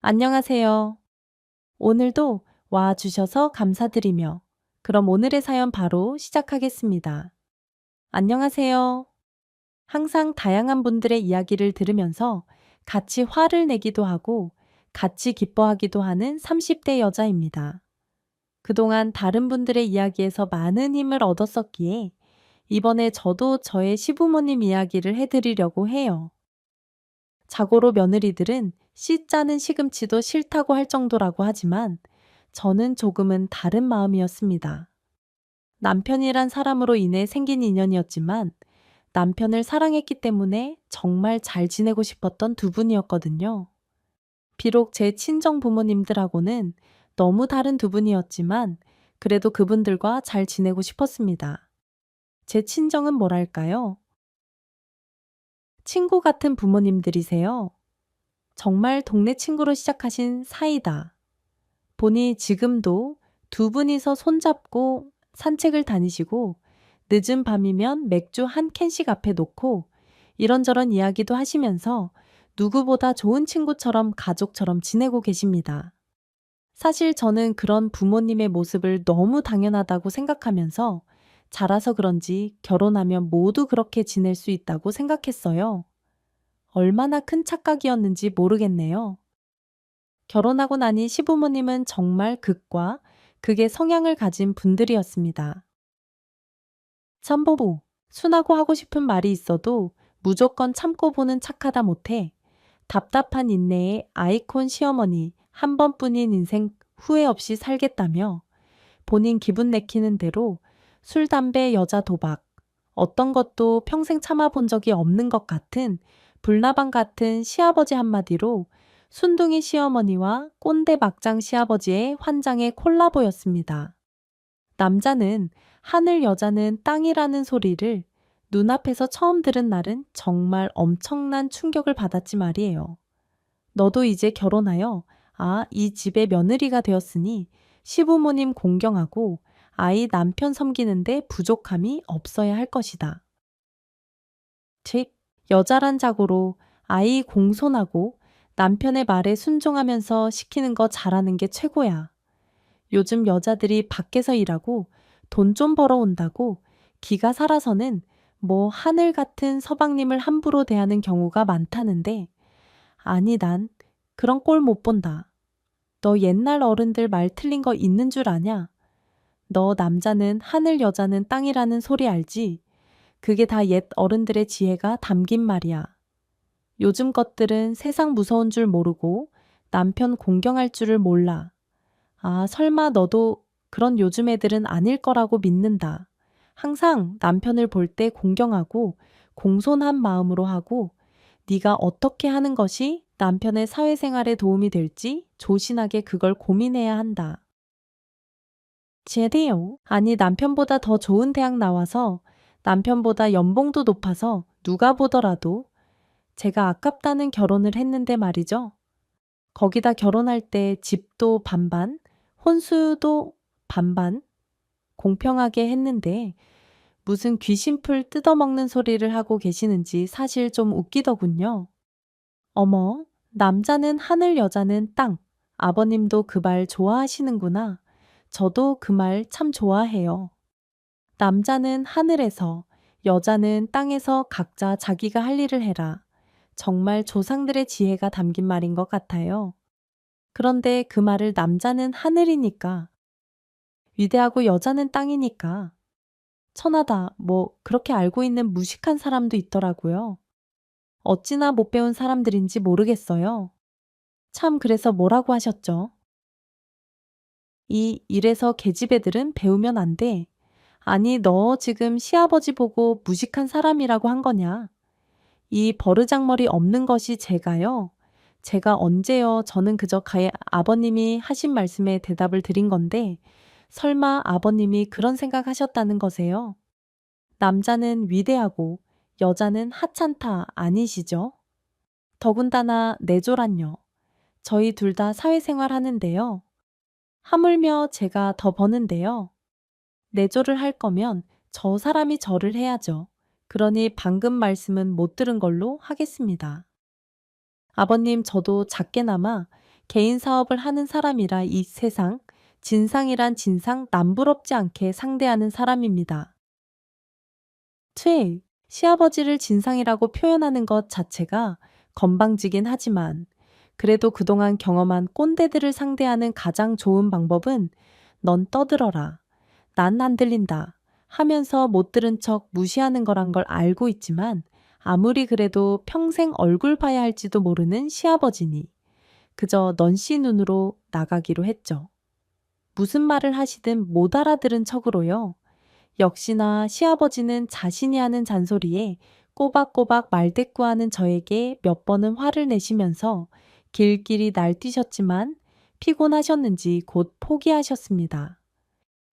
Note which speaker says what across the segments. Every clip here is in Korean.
Speaker 1: 안녕하세요. 오늘도 와 주셔서 감사드리며, 그럼 오늘의 사연 바로 시작하겠습니다. 안녕하세요. 항상 다양한 분들의 이야기를 들으면서 같이 화를 내기도 하고 같이 기뻐하기도 하는 30대 여자입니다. 그동안 다른 분들의 이야기에서 많은 힘을 얻었었기에 이번에 저도 저의 시부모님 이야기를 해드리려고 해요. 자고로 며느리들은 씨 짜는 시금치도 싫다고 할 정도라고 하지만 저는 조금은 다른 마음이었습니다. 남편이란 사람으로 인해 생긴 인연이었지만 남편을 사랑했기 때문에 정말 잘 지내고 싶었던 두 분이었거든요. 비록 제 친정 부모님들하고는 너무 다른 두 분이었지만 그래도 그분들과 잘 지내고 싶었습니다. 제 친정은 뭐랄까요? 친구 같은 부모님들이세요. 정말 동네 친구로 시작하신 사이다. 보니 지금도 두 분이서 손잡고 산책을 다니시고 늦은 밤이면 맥주 한 캔씩 앞에 놓고 이런저런 이야기도 하시면서 누구보다 좋은 친구처럼 가족처럼 지내고 계십니다. 사실 저는 그런 부모님의 모습을 너무 당연하다고 생각하면서 자라서 그런지 결혼하면 모두 그렇게 지낼 수 있다고 생각했어요. 얼마나 큰 착각이었는지 모르겠네요. 결혼하고 나니 시부모님은 정말 극과 극의 성향을 가진 분들이었습니다. 참보부, 순하고 하고 싶은 말이 있어도 무조건 참고 보는 착하다 못해 답답한 인내의 아이콘 시어머니 한 번뿐인 인생 후회 없이 살겠다며 본인 기분 내키는 대로 술, 담배, 여자, 도박, 어떤 것도 평생 참아본 적이 없는 것 같은 불나방 같은 시아버지 한마디로 순둥이 시어머니와 꼰대 막장 시아버지의 환장의 콜라보였습니다. 남자는 하늘, 여자는 땅이라는 소리를 눈앞에서 처음 들은 날은 정말 엄청난 충격을 받았지 말이에요. 너도 이제 결혼하여 이 집의 며느리가 되었으니 시부모님 공경하고 아이 남편 섬기는데 부족함이 없어야 할 것이다. 즉, 여자란 자고로 아이 공손하고 남편의 말에 순종하면서 시키는 거 잘하는 게 최고야. 요즘 여자들이 밖에서 일하고 돈 좀 벌어온다고 기가 살아서는 뭐 하늘 같은 서방님을 함부로 대하는 경우가 많다는데, 아니 난 그런 꼴 못 본다. 너 옛날 어른들 말 틀린 거 있는 줄 아냐? 너 남자는 하늘, 여자는 땅이라는 소리 알지? 그게 다 옛 어른들의 지혜가 담긴 말이야. 요즘 것들은 세상 무서운 줄 모르고 남편 공경할 줄을 몰라. 설마 너도 그런 요즘 애들은 아닐 거라고 믿는다. 항상 남편을 볼 때 공경하고 공손한 마음으로 하고 네가 어떻게 하는 것이 남편의 사회생활에 도움이 될지 조신하게 그걸 고민해야 한다. 제대요. 아니 남편보다 더 좋은 대학 나와서 남편보다 연봉도 높아서 누가 보더라도 제가 아깝다는 결혼을 했는데 말이죠. 거기다 결혼할 때 집도 반반, 혼수도 반반 공평하게 했는데 무슨 귀신풀 뜯어먹는 소리를 하고 계시는지 사실 좀 웃기더군요. 어머, 남자는 하늘, 여자는 땅. 아버님도 그 말 좋아하시는구나. 저도 그 말 참 좋아해요. 남자는 하늘에서, 여자는 땅에서 각자 자기가 할 일을 해라. 정말 조상들의 지혜가 담긴 말인 것 같아요. 그런데 그 말을 남자는 하늘이니까, 위대하고 여자는 땅이니까, 천하다, 뭐, 그렇게 알고 있는 무식한 사람도 있더라고요. 어찌나 못 배운 사람들인지 모르겠어요. 참, 그래서 뭐라고 하셨죠? 이래서 계집애들은 배우면 안 돼. 아니, 너 지금 시아버지 보고 무식한 사람이라고 한 거냐? 이 버르장머리 없는 것이 제가요. 제가 언제요? 저는 그저 아버님이 하신 말씀에 대답을 드린 건데, 설마 아버님이 그런 생각하셨다는 거세요? 남자는 위대하고 여자는 하찮다 아니시죠? 더군다나 내조란요. 저희 둘 다 사회생활 하는데요. 하물며 제가 더 버는데요. 내조를 할 거면 저 사람이 저를 해야죠. 그러니 방금 말씀은 못 들은 걸로 하겠습니다. 아버님, 저도 작게나마 개인 사업을 하는 사람이라 이 세상, 진상이란 진상 남부럽지 않게 상대하는 사람입니다. 시아버지를 진상이라고 표현하는 것 자체가 건방지긴 하지만 그래도 그동안 경험한 꼰대들을 상대하는 가장 좋은 방법은 넌 떠들어라. 난 안 들린다. 하면서 못 들은 척 무시하는 거란 걸 알고 있지만 아무리 그래도 평생 얼굴 봐야 할지도 모르는 시아버지니 그저 넌씨 눈으로 나가기로 했죠. 무슨 말을 하시든 못 알아들은 척으로요. 역시나 시아버지는 자신이 하는 잔소리에 꼬박꼬박 말대꾸하는 저에게 몇 번은 화를 내시면서 길길이 날뛰셨지만 피곤하셨는지 곧 포기하셨습니다.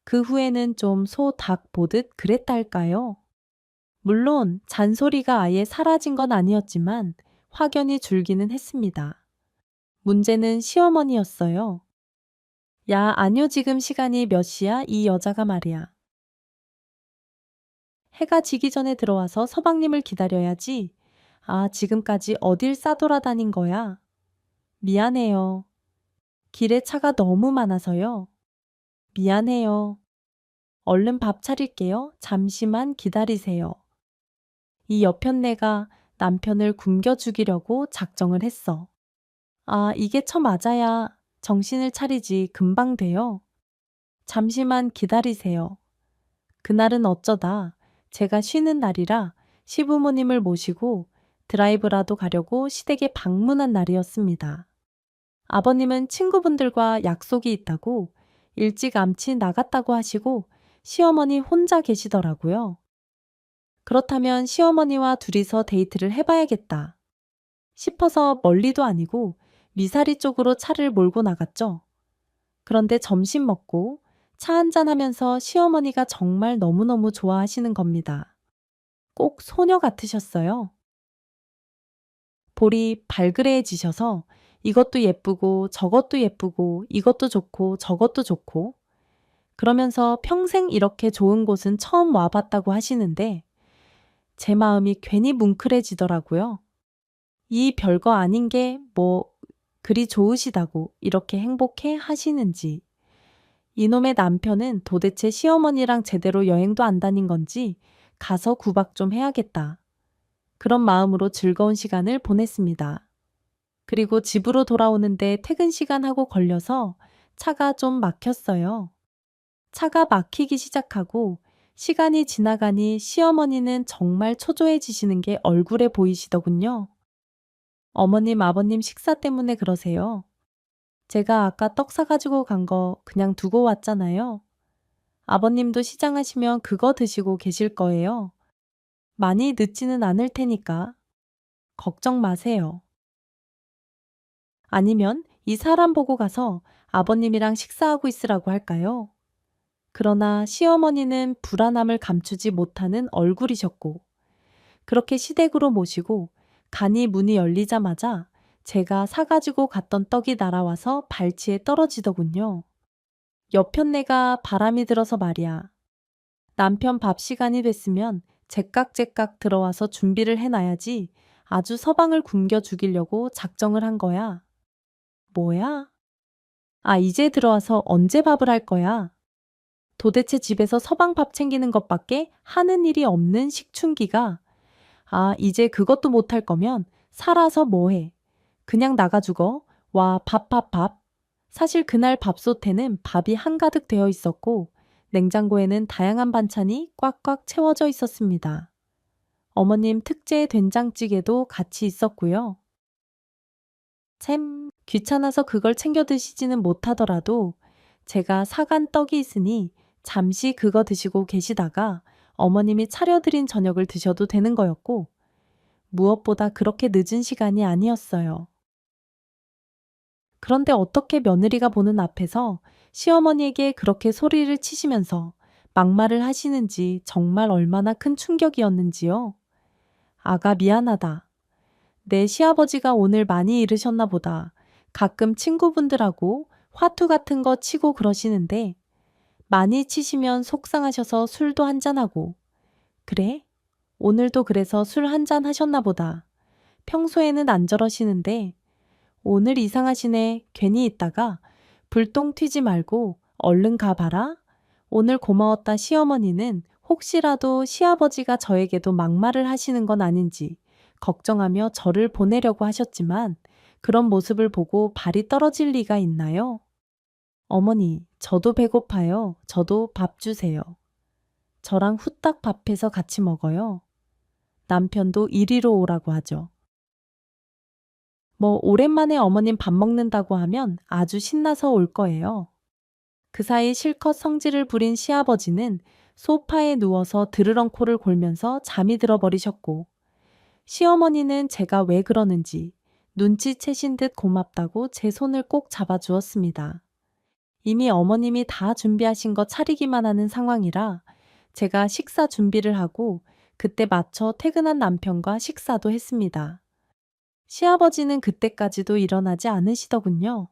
Speaker 1: 그 후에는 좀 소 닭 보듯 그랬달까요? 물론 잔소리가 아예 사라진 건 아니었지만 확연히 줄기는 했습니다. 문제는 시어머니였어요. 야, 아뇨, 지금 시간이 몇 시야? 이 여자가 말이야. 해가 지기 전에 들어와서 서방님을 기다려야지. 아, 지금까지 어딜 싸돌아다닌 거야? 미안해요. 길에 차가 너무 많아서요. 미안해요. 얼른 밥 차릴게요. 잠시만 기다리세요. 이 여편네가 남편을 굶겨 죽이려고 작정을 했어. 아, 이게 맞아야 정신을 차리지 금방 돼요. 잠시만 기다리세요. 그날은 어쩌다 제가 쉬는 날이라 시부모님을 모시고 드라이브라도 가려고 시댁에 방문한 날이었습니다. 아버님은 친구분들과 약속이 있다고 일찌감치 나갔다고 하시고 시어머니 혼자 계시더라고요. 그렇다면 시어머니와 둘이서 데이트를 해봐야겠다 싶어서 멀리도 아니고 미사리 쪽으로 차를 몰고 나갔죠. 그런데 점심 먹고 차 한잔 하면서 시어머니가 정말 너무너무 좋아하시는 겁니다. 꼭 소녀 같으셨어요. 볼이 발그레해지셔서 이것도 예쁘고 저것도 예쁘고 이것도 좋고 저것도 좋고 그러면서 평생 이렇게 좋은 곳은 처음 와봤다고 하시는데 제 마음이 괜히 뭉클해지더라고요. 이 별거 아닌 게 그리 좋으시다고 이렇게 행복해 하시는지. 이놈의 남편은 도대체 시어머니랑 제대로 여행도 안 다닌 건지 가서 구박 좀 해야겠다. 그런 마음으로 즐거운 시간을 보냈습니다. 그리고 집으로 돌아오는데 퇴근 시간하고 걸려서 차가 좀 막혔어요. 차가 막히기 시작하고 시간이 지나가니 시어머니는 정말 초조해지시는 게 얼굴에 보이시더군요. 어머님, 아버님 식사 때문에 그러세요. 제가 아까 떡 사가지고 간 거 그냥 두고 왔잖아요. 아버님도 시장하시면 그거 드시고 계실 거예요. 많이 늦지는 않을 테니까. 걱정 마세요. 아니면 이 사람 보고 가서 아버님이랑 식사하고 있으라고 할까요? 그러나 시어머니는 불안함을 감추지 못하는 얼굴이셨고, 그렇게 시댁으로 모시고 간이 문이 열리자마자 제가 사가지고 갔던 떡이 날아와서 발치에 떨어지더군요. 여편네가 바람이 들어서 말이야. 남편 밥 시간이 됐으면 제깍제깍 들어와서 준비를 해놔야지 아주 서방을 굶겨 죽이려고 작정을 한 거야. 뭐야? 아, 이제 들어와서 언제 밥을 할 거야? 도대체 집에서 서방 밥 챙기는 것밖에 하는 일이 없는 식충기가 아, 이제 그것도 못할 거면 살아서 뭐해? 그냥 나가 죽어. 와, 밥. 사실 그날 밥솥에는 밥이 한가득 되어 있었고 냉장고에는 다양한 반찬이 꽉꽉 채워져 있었습니다. 어머님 특제 된장찌개도 같이 있었고요. 참 귀찮아서 그걸 챙겨 드시지는 못하더라도 제가 사간 떡이 있으니 잠시 그거 드시고 계시다가 어머님이 차려드린 저녁을 드셔도 되는 거였고 무엇보다 그렇게 늦은 시간이 아니었어요. 그런데 어떻게 며느리가 보는 앞에서 시어머니에게 그렇게 소리를 치시면서 막말을 하시는지 정말 얼마나 큰 충격이었는지요. 아가 미안하다. 내 시아버지가 오늘 많이 잃으셨나 보다. 가끔 친구분들하고 화투 같은 거 치고 그러시는데 많이 치시면 속상하셔서 술도 한잔하고 그래? 오늘도 그래서 술 한잔 하셨나 보다. 평소에는 안 저러시는데 오늘 이상하시네. 괜히 있다가 불똥 튀지 말고 얼른 가봐라. 오늘 고마웠다 시어머니는 혹시라도 시아버지가 저에게도 막말을 하시는 건 아닌지 걱정하며 저를 보내려고 하셨지만 그런 모습을 보고 발이 떨어질 리가 있나요? 어머니, 저도 배고파요. 저도 밥 주세요. 저랑 후딱 밥해서 같이 먹어요. 남편도 이리로 오라고 하죠. 뭐 오랜만에 어머님 밥 먹는다고 하면 아주 신나서 올 거예요. 그 사이 실컷 성질을 부린 시아버지는 소파에 누워서 드르렁코를 골면서 잠이 들어버리셨고 시어머니는 제가 왜 그러는지 눈치채신 듯 고맙다고 제 손을 꼭 잡아주었습니다. 이미 어머님이 다 준비하신 거 차리기만 하는 상황이라 제가 식사 준비를 하고 그때 맞춰 퇴근한 남편과 식사도 했습니다. 시아버지는 그때까지도 일어나지 않으시더군요.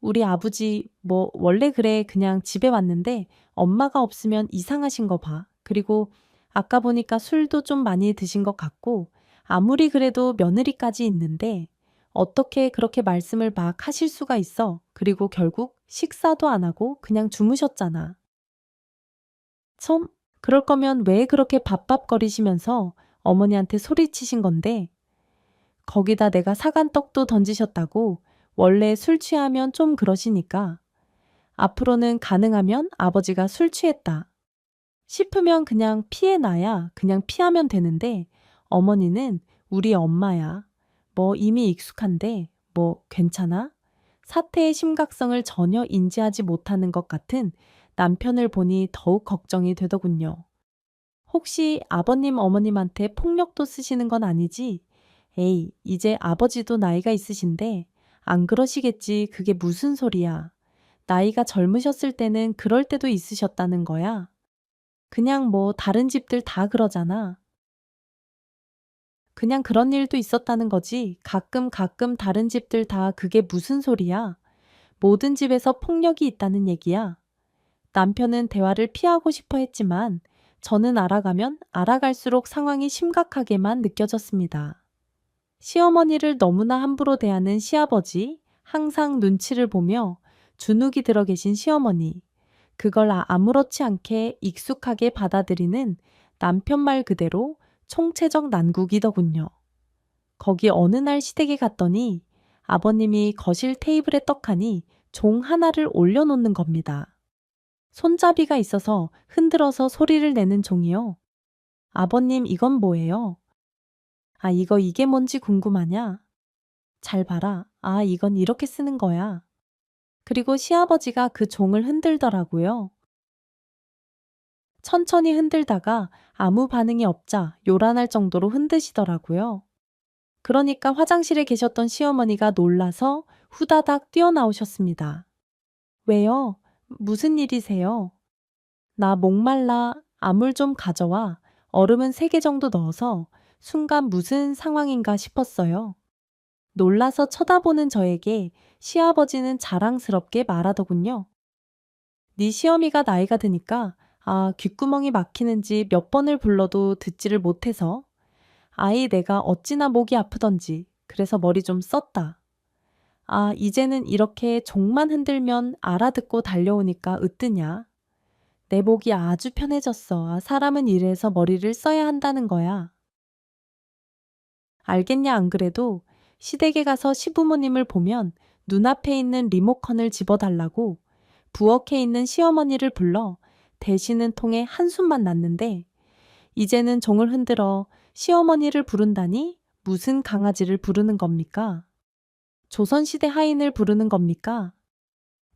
Speaker 1: 우리 아버지 뭐 원래 그래 그냥 집에 왔는데 엄마가 없으면 이상하신 거 봐. 그리고 아까 보니까 술도 좀 많이 드신 것 같고 아무리 그래도 며느리까지 있는데 어떻게 그렇게 말씀을 막 하실 수가 있어. 그리고 결국 식사도 안 하고 그냥 주무셨잖아. 참, 그럴 거면 왜 그렇게 밥밥거리시면서 어머니한테 소리치신 건데 거기다 내가 사간 떡도 던지셨다고 원래 술 취하면 좀 그러시니까 앞으로는 가능하면 아버지가 술 취했다 싶으면 그냥 피해놔야 그냥 피하면 되는데 어머니는 우리 엄마야. 뭐 이미 익숙한데 뭐 괜찮아? 사태의 심각성을 전혀 인지하지 못하는 것 같은 남편을 보니 더욱 걱정이 되더군요. 혹시 아버님 어머님한테 폭력도 쓰시는 건 아니지? 에이, 이제 아버지도 나이가 있으신데 안 그러시겠지. 그게 무슨 소리야. 나이가 젊으셨을 때는 그럴 때도 있으셨다는 거야. 그냥 뭐 다른 집들 다 그러잖아. 그냥 그런 일도 있었다는 거지. 가끔 다른 집들 다 그게 무슨 소리야. 모든 집에서 폭력이 있다는 얘기야. 남편은 대화를 피하고 싶어 했지만 저는 알아가면 알아갈수록 상황이 심각하게만 느껴졌습니다. 시어머니를 너무나 함부로 대하는 시아버지, 항상 눈치를 보며 주눅이 들어 계신 시어머니, 그걸 아무렇지 않게 익숙하게 받아들이는 남편 말 그대로 총체적 난국이더군요. 거기 어느 날 시댁에 갔더니 아버님이 거실 테이블에 떡하니 종 하나를 올려놓는 겁니다. 손잡이가 있어서 흔들어서 소리를 내는 종이요. 아버님 이건 뭐예요? 아 이게 뭔지 궁금하냐? 잘 봐라. 아 이건 이렇게 쓰는 거야. 그리고 시아버지가 그 종을 흔들더라고요. 천천히 흔들다가 아무 반응이 없자 요란할 정도로 흔드시더라고요. 그러니까 화장실에 계셨던 시어머니가 놀라서 후다닥 뛰어나오셨습니다. 왜요? 무슨 일이세요? 나 목말라. 아물 좀 가져와. 얼음은 3개 정도 넣어서 순간 무슨 상황인가 싶었어요. 놀라서 쳐다보는 저에게 시아버지는 자랑스럽게 말하더군요. 네 시어미가 나이가 드니까 귓구멍이 막히는지 몇 번을 불러도 듣지를 못해서 아이 내가 어찌나 목이 아프던지 그래서 머리 좀 썼다. 이제는 이렇게 종만 흔들면 알아듣고 달려오니까 으뜨냐. 내 목이 아주 편해졌어. 사람은 이래서 머리를 써야 한다는 거야. 알겠냐 안 그래도 시댁에 가서 시부모님을 보면 눈앞에 있는 리모컨을 집어달라고 부엌에 있는 시어머니를 불러 대시는 통에 한숨만 났는데 이제는 종을 흔들어 시어머니를 부른다니 무슨 강아지를 부르는 겁니까? 조선시대 하인을 부르는 겁니까?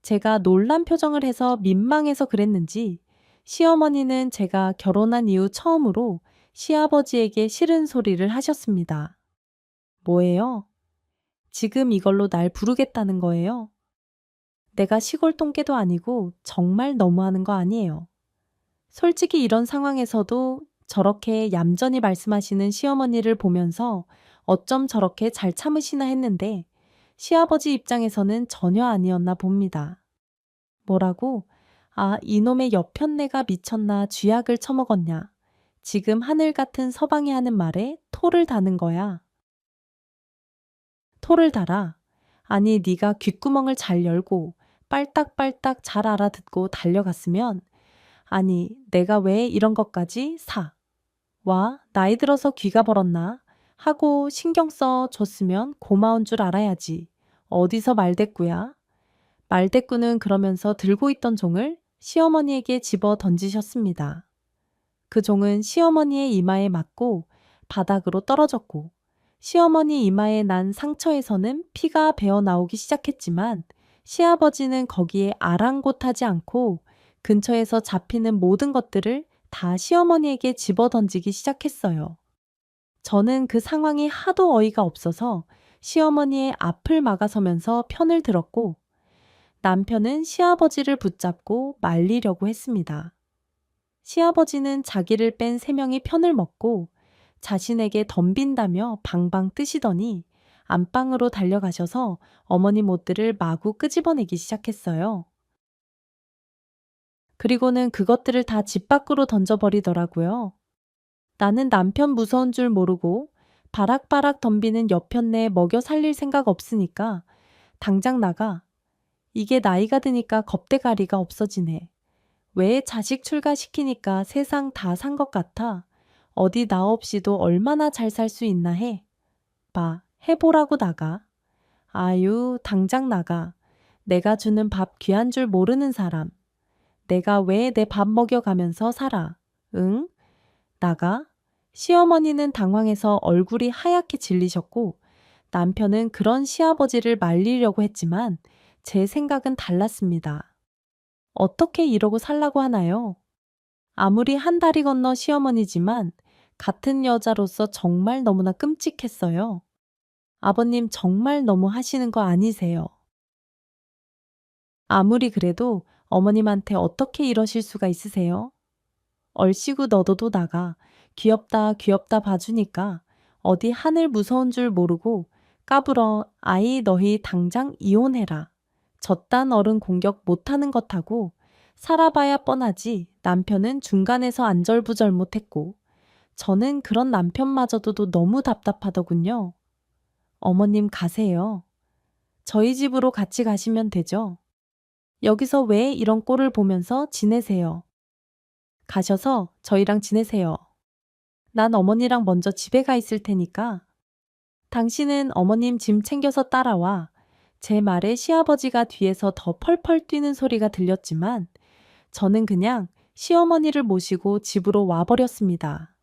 Speaker 1: 제가 놀란 표정을 해서 민망해서 그랬는지 시어머니는 제가 결혼한 이후 처음으로 시아버지에게 싫은 소리를 하셨습니다. 뭐예요? 지금 이걸로 날 부르겠다는 거예요? 내가 시골 똥개도 아니고 정말 너무하는 거 아니에요. 솔직히 이런 상황에서도 저렇게 얌전히 말씀하시는 시어머니를 보면서 어쩜 저렇게 잘 참으시나 했는데 시아버지 입장에서는 전혀 아니었나 봅니다. 뭐라고? 이놈의 여편네가 미쳤나 쥐약을 처먹었냐. 지금 하늘 같은 서방이 하는 말에 토를 다는 거야. 토를 달아. 아니, 네가 귓구멍을 잘 열고 빨딱빨딱 잘 알아듣고 달려갔으면 아니, 내가 왜 이런 것까지 사? 와, 나이 들어서 귀가 벌었나? 하고 신경 써 줬으면 고마운 줄 알아야지. 어디서 말대꾸야? 말대꾸는 그러면서 들고 있던 종을 시어머니에게 집어 던지셨습니다. 그 종은 시어머니의 이마에 맞고 바닥으로 떨어졌고 시어머니 이마에 난 상처에서는 피가 배어 나오기 시작했지만 시아버지는 거기에 아랑곳하지 않고 근처에서 잡히는 모든 것들을 다 시어머니에게 집어 던지기 시작했어요. 저는 그 상황이 하도 어이가 없어서 시어머니의 앞을 막아서면서 편을 들었고 남편은 시아버지를 붙잡고 말리려고 했습니다. 시아버지는 자기를 뺀 세 명이 편을 먹고 자신에게 덤빈다며 방방 뜨시더니 안방으로 달려가셔서 어머님 옷들을 마구 끄집어내기 시작했어요. 그리고는 그것들을 다 집 밖으로 던져버리더라고요. 나는 남편 무서운 줄 모르고 바락바락 덤비는 여편네 먹여 살릴 생각 없으니까 당장 나가. 이게 나이가 드니까 겁대가리가 없어지네. 왜 자식 출가시키니까 세상 다 산 것 같아. 어디 나 없이도 얼마나 잘 살 수 있나 해. 봐, 해보라고 나가. 아유, 당장 나가. 내가 주는 밥 귀한 줄 모르는 사람. 내가 왜 내 밥 먹여가면서 살아? 응? 나가? 시어머니는 당황해서 얼굴이 하얗게 질리셨고 남편은 그런 시아버지를 말리려고 했지만 제 생각은 달랐습니다. 어떻게 이러고 살라고 하나요? 아무리 한 다리 건너 시어머니지만 같은 여자로서 정말 너무나 끔찍했어요. 아버님 정말 너무 하시는 거 아니세요? 아무리 그래도 어머님한테 어떻게 이러실 수가 있으세요? 얼씨구 너도도 나가. 귀엽다 귀엽다 봐주니까 어디 하늘 무서운 줄 모르고 까불어. 아이 너희 당장 이혼해라. 저딴 어른 공격 못하는 것하고 살아봐야 뻔하지. 남편은 중간에서 안절부절 못했고 저는 그런 남편마저도 너무 답답하더군요. 어머님 가세요. 저희 집으로 같이 가시면 되죠. 여기서 왜 이런 꼴을 보면서 지내세요. 가셔서 저희랑 지내세요. 난 어머니랑 먼저 집에 가 있을 테니까. 당신은 어머님 짐 챙겨서 따라와. 제 말에 시아버지가 뒤에서 더 펄펄 뛰는 소리가 들렸지만 저는 그냥 시어머니를 모시고 집으로 와버렸습니다.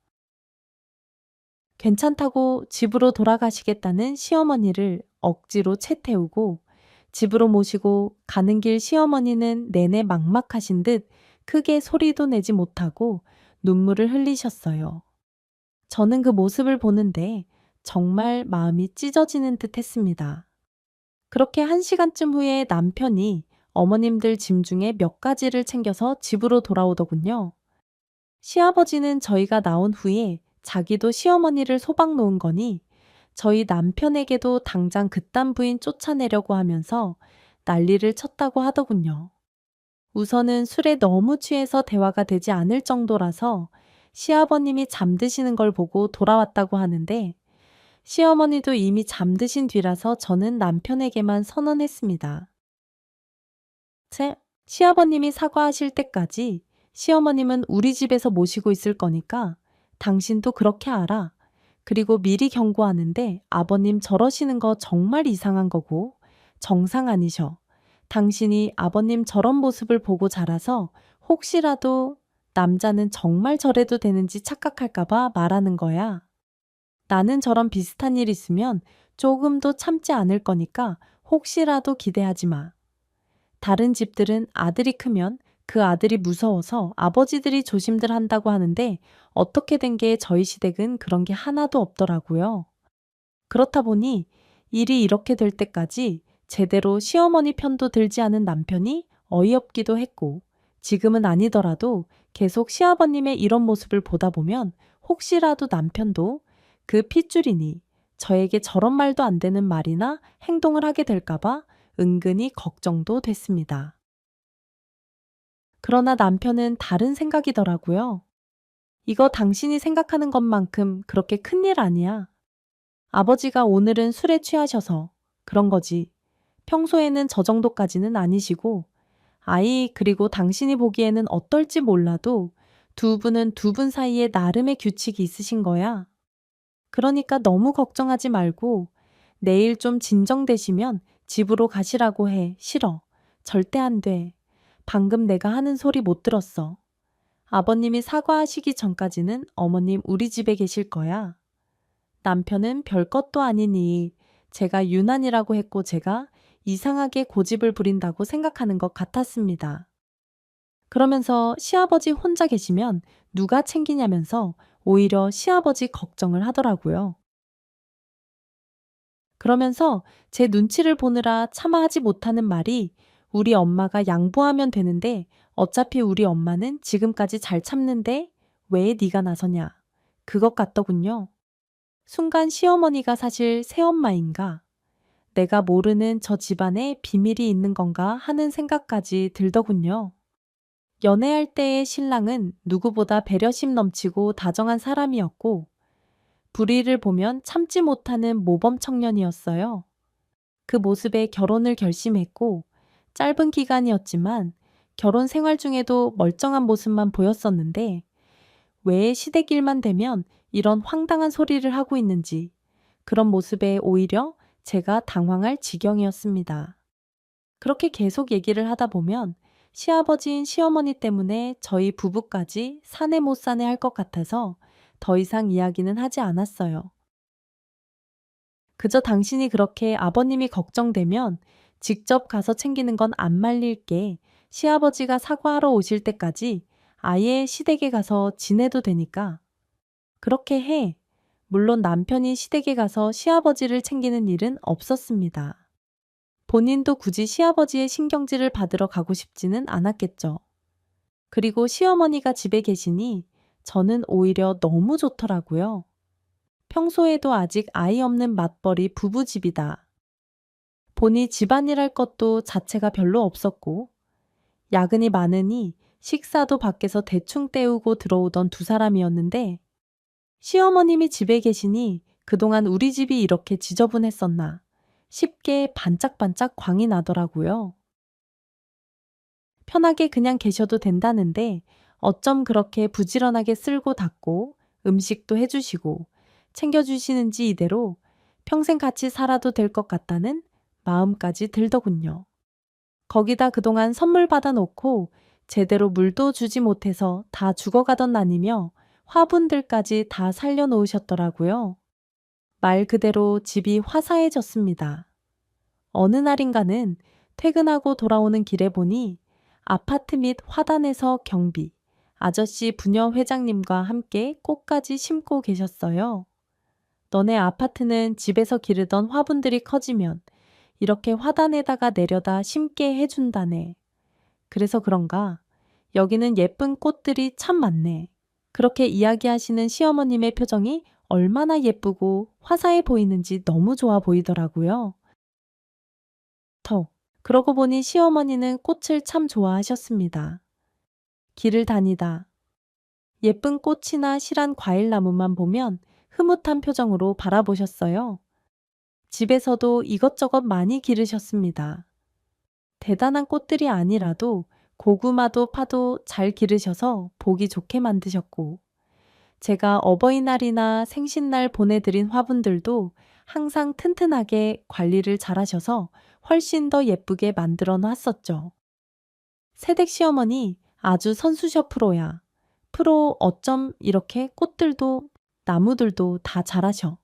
Speaker 1: 괜찮다고 집으로 돌아가시겠다는 시어머니를 억지로 채 태우고 집으로 모시고 가는 길 시어머니는 내내 막막하신 듯 크게 소리도 내지 못하고 눈물을 흘리셨어요. 저는 그 모습을 보는데 정말 마음이 찢어지는 듯 했습니다. 그렇게 1시간쯤 후에 남편이 어머님들 짐 중에 몇 가지를 챙겨서 집으로 돌아오더군요. 시아버지는 저희가 나온 후에 자기도 시어머니를 소박 놓은 거니 저희 남편에게도 당장 그딴 부인 쫓아내려고 하면서 난리를 쳤다고 하더군요. 우선은 술에 너무 취해서 대화가 되지 않을 정도라서 시아버님이 잠드시는 걸 보고 돌아왔다고 하는데 시어머니도 이미 잠드신 뒤라서 저는 남편에게만 선언했습니다. 시아버님이 사과하실 때까지 시어머님은 우리 집에서 모시고 있을 거니까 당신도 그렇게 알아. 그리고 미리 경고하는데 아버님 저러시는 거 정말 이상한 거고 정상 아니셔. 당신이 아버님 저런 모습을 보고 자라서 혹시라도 남자는 정말 저래도 되는지 착각할까봐 말하는 거야. 나는 저런 비슷한 일 있으면 조금도 참지 않을 거니까 혹시라도 기대하지 마. 다른 집들은 아들이 크면 그 아들이 무서워서 아버지들이 조심들 한다고 하는데 어떻게 된 게 저희 시댁은 그런 게 하나도 없더라고요. 그렇다 보니 일이 이렇게 될 때까지 제대로 시어머니 편도 들지 않은 남편이 어이없기도 했고 지금은 아니더라도 계속 시아버님의 이런 모습을 보다 보면 혹시라도 남편도 그 핏줄이니 저에게 저런 말도 안 되는 말이나 행동을 하게 될까봐 은근히 걱정도 됐습니다. 그러나 남편은 다른 생각이더라고요. 이거 당신이 생각하는 것만큼 그렇게 큰일 아니야. 아버지가 오늘은 술에 취하셔서 그런 거지. 평소에는 저 정도까지는 아니시고 아이 그리고 당신이 보기에는 어떨지 몰라도 두 분은 두 분 사이에 나름의 규칙이 있으신 거야. 그러니까 너무 걱정하지 말고 내일 좀 진정되시면 집으로 가시라고 해. 싫어. 절대 안 돼. 방금 내가 하는 소리 못 들었어. 아버님이 사과하시기 전까지는 어머님 우리 집에 계실 거야. 남편은 별것도 아닌 일, 제가 유난이라고 했고 제가 이상하게 고집을 부린다고 생각하는 것 같았습니다. 그러면서 시아버지 혼자 계시면 누가 챙기냐면서 오히려 시아버지 걱정을 하더라고요. 그러면서 제 눈치를 보느라 차마 하지 못하는 말이 우리 엄마가 양보하면 되는데 어차피 우리 엄마는 지금까지 잘 참는데 왜 네가 나서냐. 그것 같더군요. 순간 시어머니가 사실 새엄마인가? 내가 모르는 저 집안에 비밀이 있는 건가 하는 생각까지 들더군요. 연애할 때의 신랑은 누구보다 배려심 넘치고 다정한 사람이었고 불의를 보면 참지 못하는 모범 청년이었어요. 그 모습에 결혼을 결심했고 짧은 기간이었지만 결혼 생활 중에도 멀쩡한 모습만 보였었는데 왜 시댁일만 되면 이런 황당한 소리를 하고 있는지 그런 모습에 오히려 제가 당황할 지경이었습니다. 그렇게 계속 얘기를 하다 보면 시아버지인 시어머니 때문에 저희 부부까지 사내 못 사내 할 것 같아서 더 이상 이야기는 하지 않았어요. 그저 당신이 그렇게 아버님이 걱정되면 직접 가서 챙기는 건 안 말릴게. 시아버지가 사과하러 오실 때까지 아예 시댁에 가서 지내도 되니까. 그렇게 해. 물론 남편이 시댁에 가서 시아버지를 챙기는 일은 없었습니다. 본인도 굳이 시아버지의 신경질을 받으러 가고 싶지는 않았겠죠. 그리고 시어머니가 집에 계시니 저는 오히려 너무 좋더라고요. 평소에도 아직 아이 없는 맞벌이 부부집이다. 보니 집안일 할 것도 자체가 별로 없었고 야근이 많으니 식사도 밖에서 대충 때우고 들어오던 두 사람이었는데 시어머님이 집에 계시니 그동안 우리 집이 이렇게 지저분했었나 쉽게 반짝반짝 광이 나더라고요. 편하게 그냥 계셔도 된다는데 어쩜 그렇게 부지런하게 쓸고 닦고 음식도 해주시고 챙겨주시는지 이대로 평생 같이 살아도 될 것 같다는 마음까지 들더군요. 거기다 그동안 선물 받아놓고 제대로 물도 주지 못해서 다 죽어가던 난이며 화분들까지 다 살려놓으셨더라고요. 말 그대로 집이 화사해졌습니다. 어느 날인가는 퇴근하고 돌아오는 길에 보니 아파트 및 화단에서 경비, 아저씨 부녀 회장님과 함께 꽃까지 심고 계셨어요. 너네 아파트는 집에서 기르던 화분들이 커지면 이렇게 화단에다가 내려다 심게 해준다네. 그래서 그런가? 여기는 예쁜 꽃들이 참 많네. 그렇게 이야기하시는 시어머님의 표정이 얼마나 예쁘고 화사해 보이는지 너무 좋아 보이더라고요. 그러고 보니 시어머니는 꽃을 참 좋아하셨습니다. 길을 다니다 예쁜 꽃이나 실한 과일나무만 보면 흐뭇한 표정으로 바라보셨어요. 집에서도 이것저것 많이 기르셨습니다. 대단한 꽃들이 아니라도 고구마도 파도 잘 기르셔서 보기 좋게 만드셨고, 제가 어버이날이나 생신날 보내드린 화분들도 항상 튼튼하게 관리를 잘하셔서 훨씬 더 예쁘게 만들어 놨었죠. 새댁 시어머니 아주 선수셔 프로야. 프로 어쩜 이렇게 꽃들도 나무들도 다 잘하셔.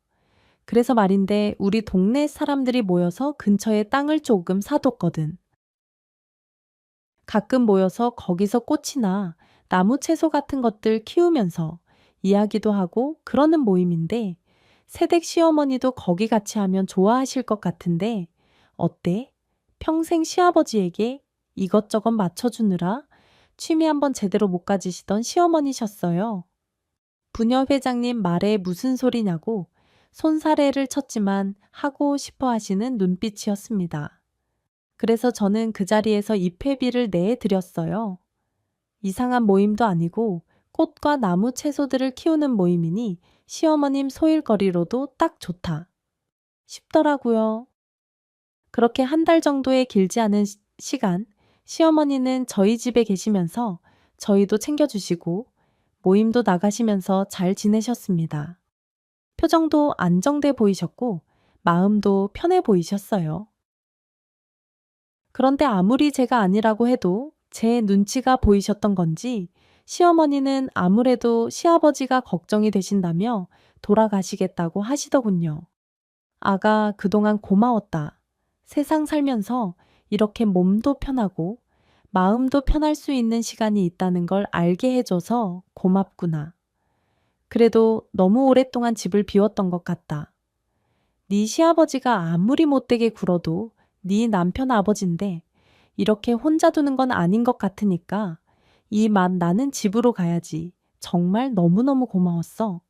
Speaker 1: 그래서 말인데 우리 동네 사람들이 모여서 근처에 땅을 조금 사뒀거든. 가끔 모여서 거기서 꽃이나 나무 채소 같은 것들 키우면서 이야기도 하고 그러는 모임인데 새댁 시어머니도 거기 같이 하면 좋아하실 것 같은데 어때? 평생 시아버지에게 이것저것 맞춰주느라 취미 한번 제대로 못 가지시던 시어머니셨어요. 부녀 회장님 말에 무슨 소리냐고 손사래를 쳤지만 하고 싶어 하시는 눈빛이었습니다. 그래서 저는 그 자리에서 입회비를 내드렸어요. 이상한 모임도 아니고 꽃과 나무 채소들을 키우는 모임이니 시어머님 소일거리로도 딱 좋다 싶더라고요. 그렇게 한 달 정도의 길지 않은 시간, 시어머니는 저희 집에 계시면서 저희도 챙겨주시고 모임도 나가시면서 잘 지내셨습니다. 표정도 안정돼 보이셨고 마음도 편해 보이셨어요. 그런데 아무리 제가 아니라고 해도 제 눈치가 보이셨던 건지 시어머니는 아무래도 시아버지가 걱정이 되신다며 돌아가시겠다고 하시더군요. 아가 그동안 고마웠다. 세상 살면서 이렇게 몸도 편하고 마음도 편할 수 있는 시간이 있다는 걸 알게 해줘서 고맙구나. 그래도 너무 오랫동안 집을 비웠던 것 같다. 네 시아버지가 아무리 못되게 굴어도 네 남편 아버지인데 이렇게 혼자 두는 건 아닌 것 같으니까 이만 나는 집으로 가야지. 정말 너무너무 고마웠어.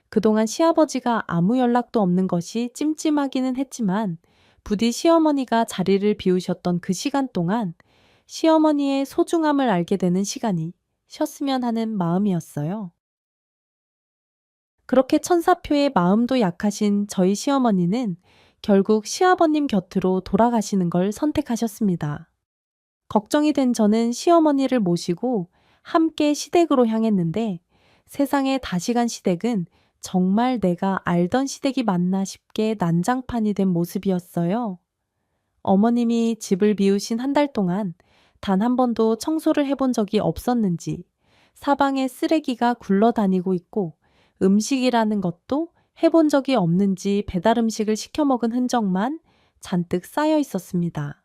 Speaker 1: 그동안 시아버지가 아무 연락도 없는 것이 찜찜하기는 했지만 부디 시어머니가 자리를 비우셨던 그 시간 동안 시어머니의 소중함을 알게 되는 시간이 쉬었으면 하는 마음이었어요. 그렇게 천사표의 마음도 약하신 저희 시어머니는 결국 시아버님 곁으로 돌아가시는 걸 선택하셨습니다. 걱정이 된 저는 시어머니를 모시고 함께 시댁으로 향했는데 세상에 다시 간 시댁은 정말 내가 알던 시댁이 맞나 싶게 난장판이 된 모습이었어요. 어머님이 집을 비우신 한 달 동안 단 한 번도 청소를 해본 적이 없었는지 사방에 쓰레기가 굴러다니고 있고 음식이라는 것도 해본 적이 없는지 배달 음식을 시켜 먹은 흔적만 잔뜩 쌓여 있었습니다.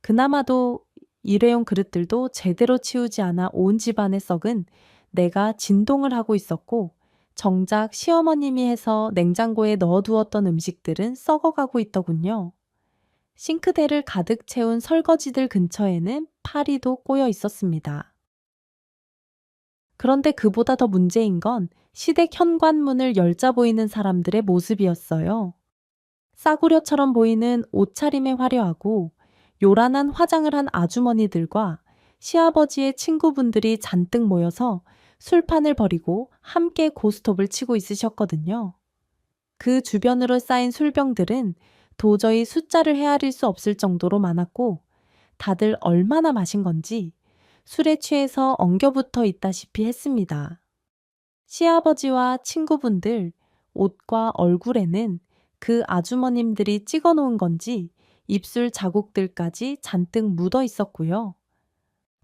Speaker 1: 그나마도 일회용 그릇들도 제대로 치우지 않아 온 집안에 썩은 내가 진동을 하고 있었고 정작 시어머님이 해서 냉장고에 넣어두었던 음식들은 썩어가고 있더군요. 싱크대를 가득 채운 설거지들 근처에는 파리도 꼬여 있었습니다. 그런데 그보다 더 문제인 건 시댁 현관문을 열자 보이는 사람들의 모습이었어요. 싸구려처럼 보이는 옷차림에 화려하고 요란한 화장을 한 아주머니들과 시아버지의 친구분들이 잔뜩 모여서 술판을 벌이고 함께 고스톱을 치고 있으셨거든요. 그 주변으로 쌓인 술병들은 도저히 숫자를 헤아릴 수 없을 정도로 많았고 다들 얼마나 마신 건지 술에 취해서 엉겨붙어 있다시피 했습니다. 시아버지와 친구분들 옷과 얼굴에는 그 아주머님들이 찍어 놓은 건지 입술 자국들까지 잔뜩 묻어 있었고요.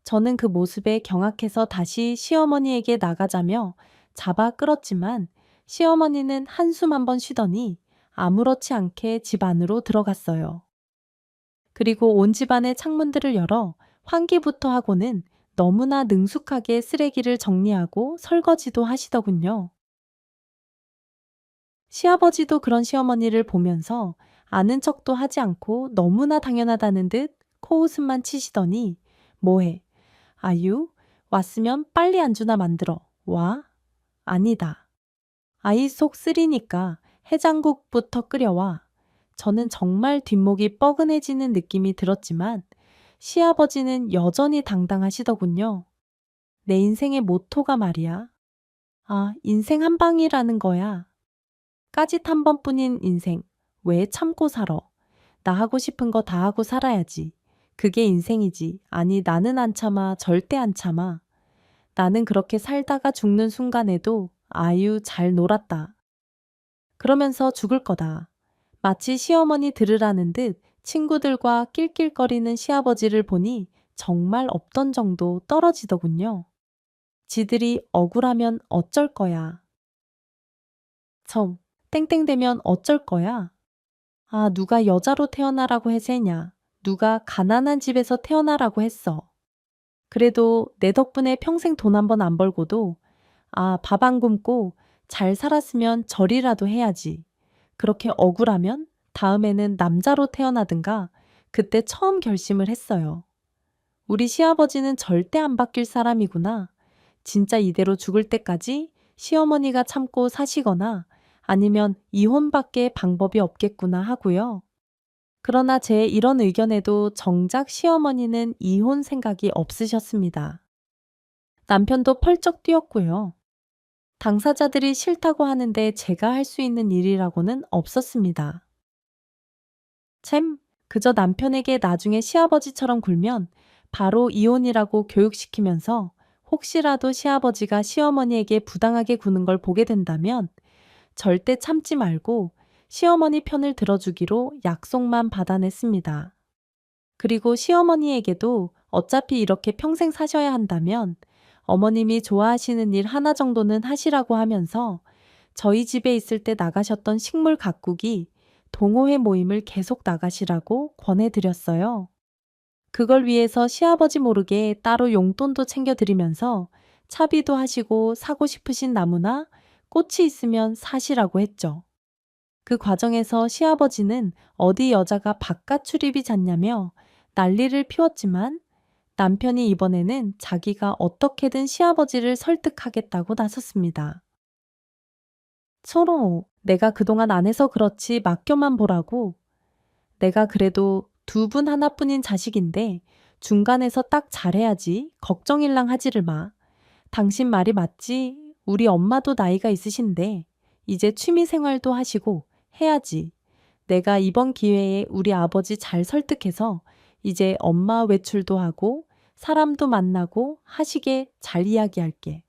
Speaker 1: 저는 그 모습에 경악해서 다시 시어머니에게 나가자며 잡아 끌었지만 시어머니는 한숨 한번 쉬더니 아무렇지 않게 집 안으로 들어갔어요. 그리고 온 집안의 창문들을 열어 환기부터 하고는 너무나 능숙하게 쓰레기를 정리하고 설거지도 하시더군요. 시아버지도 그런 시어머니를 보면서 아는 척도 하지 않고 너무나 당연하다는 듯 코웃음만 치시더니 뭐해? 아유, 왔으면 빨리 안주나 만들어. 와? 아니다. 아이 속 쓰리니까 해장국부터 끓여와. 저는 정말 뒷목이 뻐근해지는 느낌이 들었지만 시아버지는 여전히 당당하시더군요. 내 인생의 모토가 말이야. 아, 인생 한 방이라는 거야. 까짓 한 번뿐인 인생. 왜 참고 살아? 나 하고 싶은 거 다 하고 살아야지. 그게 인생이지. 아니, 나는 안 참아. 절대 안 참아. 나는 그렇게 살다가 죽는 순간에도 아유, 잘 놀았다. 그러면서 죽을 거다. 마치 시어머니 들으라는 듯 친구들과 낄낄거리는 시아버지를 보니 정말 없던 정도 떨어지더군요. 지들이 억울하면 어쩔 거야. 참, 땡땡되면 어쩔 거야. 아, 누가 여자로 태어나라고 해세냐. 누가 가난한 집에서 태어나라고 했어. 그래도 내 덕분에 평생 돈 한 번 안 벌고도 아, 밥 안 굶고 잘 살았으면 절이라도 해야지. 그렇게 억울하면 다음에는 남자로 태어나든가 그때 처음 결심을 했어요. 우리 시아버지는 절대 안 바뀔 사람이구나. 진짜 이대로 죽을 때까지 시어머니가 참고 사시거나 아니면 이혼밖에 방법이 없겠구나 하고요. 그러나 제 이런 의견에도 정작 시어머니는 이혼 생각이 없으셨습니다. 남편도 펄쩍 뛰었고요. 당사자들이 싫다고 하는데 제가 할 수 있는 일이라고는 없었습니다. 참, 그저 남편에게 나중에 시아버지처럼 굴면 바로 이혼이라고 교육시키면서 혹시라도 시아버지가 시어머니에게 부당하게 구는 걸 보게 된다면 절대 참지 말고 시어머니 편을 들어주기로 약속만 받아냈습니다. 그리고 시어머니에게도 어차피 이렇게 평생 사셔야 한다면 어머님이 좋아하시는 일 하나 정도는 하시라고 하면서 저희 집에 있을 때 나가셨던 식물 가꾸기, 동호회 모임을 계속 나가시라고 권해드렸어요. 그걸 위해서 시아버지 모르게 따로 용돈도 챙겨드리면서 차비도 하시고 사고 싶으신 나무나 꽃이 있으면 사시라고 했죠. 그 과정에서 시아버지는 어디 여자가 바깥 출입이 잦냐며 난리를 피웠지만 남편이 이번에는 자기가 어떻게든 시아버지를 설득하겠다고 나섰습니다. 서로 내가 그동안 안 해서 그렇지 맡겨만 보라고. 내가 그래도 두 분 하나뿐인 자식인데 중간에서 딱 잘해야지 걱정일랑 하지를 마. 당신 말이 맞지? 우리 엄마도 나이가 있으신데 이제 취미 생활도 하시고 해야지. 내가 이번 기회에 우리 아버지 잘 설득해서 이제 엄마 외출도 하고 사람도 만나고 하시게 잘 이야기할게.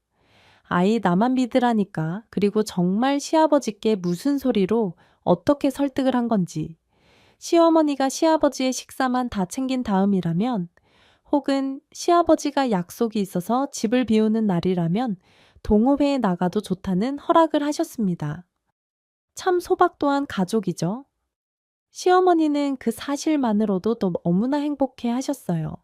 Speaker 1: 아이 나만 믿으라니까. 그리고 정말 시아버지께 무슨 소리로 어떻게 설득을 한 건지. 시어머니가 시아버지의 식사만 다 챙긴 다음이라면 혹은 시아버지가 약속이 있어서 집을 비우는 날이라면 동호회에 나가도 좋다는 허락을 하셨습니다. 참 소박 또한 가족이죠. 시어머니는 그 사실만으로도 너무나 행복해 하셨어요.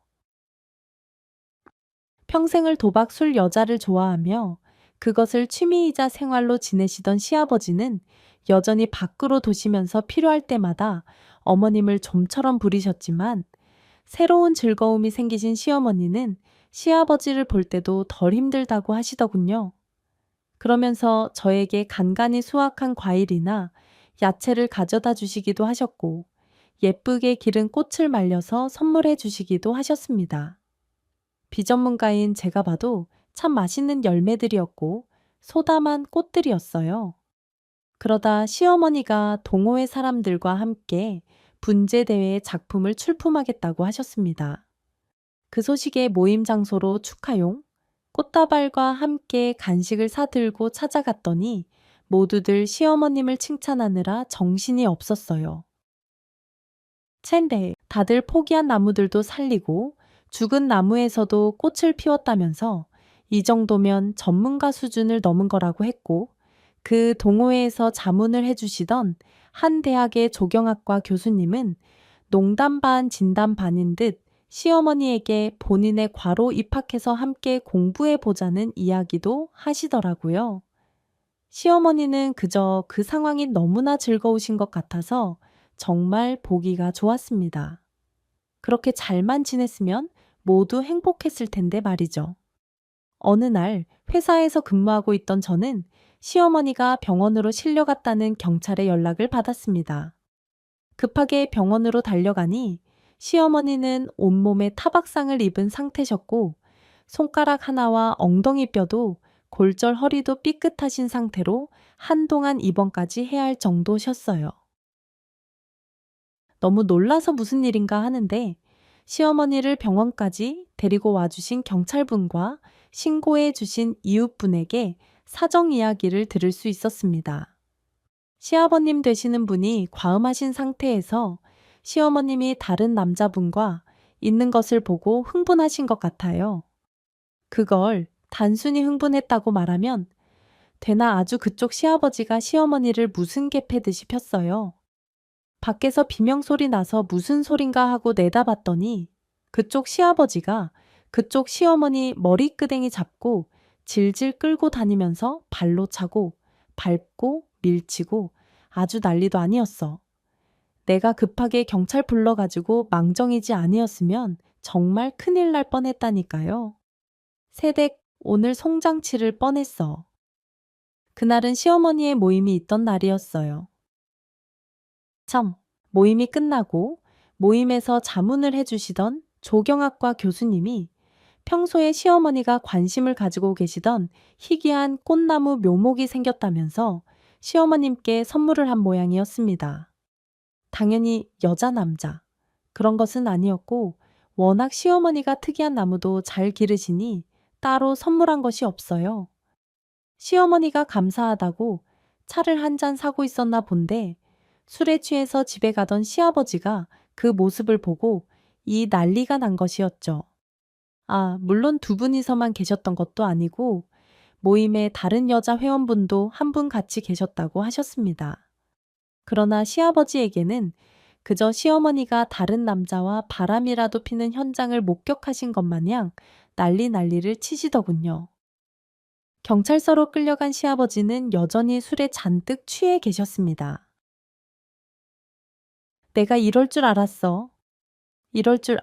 Speaker 1: 평생을 도박 술 여자를 좋아하며 그것을 취미이자 생활로 지내시던 시아버지는 여전히 밖으로 도시면서 필요할 때마다 어머님을 좀처럼 부리셨지만 새로운 즐거움이 생기신 시어머니는 시아버지를 볼 때도 덜 힘들다고 하시더군요. 그러면서 저에게 간간히 수확한 과일이나 야채를 가져다 주시기도 하셨고 예쁘게 기른 꽃을 말려서 선물해 주시기도 하셨습니다. 비전문가인 제가 봐도 참 맛있는 열매들이었고 소담한 꽃들이었어요. 그러다 시어머니가 동호회 사람들과 함께 분재대회에 작품을 출품하겠다고 하셨습니다. 그 소식에 모임 장소로 축하용, 꽃다발과 함께 간식을 사들고 찾아갔더니 모두들 시어머님을 칭찬하느라 정신이 없었어요. 챈데 다들 포기한 나무들도 살리고 죽은 나무에서도 꽃을 피웠다면서 이 정도면 전문가 수준을 넘은 거라고 했고 그 동호회에서 자문을 해주시던 한 대학의 조경학과 교수님은 농담 반 진담 반인 듯 시어머니에게 본인의 과로 입학해서 함께 공부해 보자는 이야기도 하시더라고요. 시어머니는 그저 그 상황이 너무나 즐거우신 것 같아서 정말 보기가 좋았습니다. 그렇게 잘만 지냈으면 모두 행복했을 텐데 말이죠. 어느 날 회사에서 근무하고 있던 저는 시어머니가 병원으로 실려갔다는 경찰의 연락을 받았습니다. 급하게 병원으로 달려가니 시어머니는 온몸에 타박상을 입은 상태셨고 손가락 하나와 엉덩이 뼈도 골절 허리도 삐끗하신 상태로 한동안 입원까지 해야 할 정도셨어요. 너무 놀라서 무슨 일인가 하는데 시어머니를 병원까지 데리고 와주신 경찰분과 신고해 주신 이웃분에게 사정 이야기를 들을 수 있었습니다. 시아버님 되시는 분이 과음하신 상태에서 시어머님이 다른 남자분과 있는 것을 보고 흥분하신 것 같아요. 그걸 단순히 흥분했다고 말하면 되나 아주 그쪽 시아버지가 시어머니를 무슨 개 패듯이 폈어요. 밖에서 비명소리 나서 무슨 소린가 하고 내다봤더니 그쪽 시아버지가 그쪽 시어머니 머리끄댕이 잡고 질질 끌고 다니면서 발로 차고 밟고 밀치고 아주 난리도 아니었어. 내가 급하게 경찰 불러가지고 망정이지 아니었으면 정말 큰일 날 뻔했다니까요. 세댁 오늘 송장 치를 뻔했어. 그날은 시어머니의 모임이 있던 날이었어요. 참, 모임이 끝나고 모임에서 자문을 해주시던 조경학과 교수님이 평소에 시어머니가 관심을 가지고 계시던 희귀한 꽃나무 묘목이 생겼다면서 시어머님께 선물을 한 모양이었습니다. 당연히 여자 남자. 그런 것은 아니었고 워낙 시어머니가 특이한 나무도 잘 기르시니 따로 선물한 것이 없어요. 시어머니가 감사하다고 차를 한 잔 사고 있었나 본데 술에 취해서 집에 가던 시아버지가 그 모습을 보고 이 난리가 난 것이었죠. 아, 물론 두 분이서만 계셨던 것도 아니고 모임에 다른 여자 회원분도 한 분 같이 계셨다고 하셨습니다. 그러나 시아버지에게는 그저 시어머니가 다른 남자와 바람이라도 피는 현장을 목격하신 것 마냥 난리를 치시더군요. 경찰서로 끌려간 시아버지는 여전히 술에 잔뜩 취해 계셨습니다. 내가 이럴 줄 알았어. 이럴 줄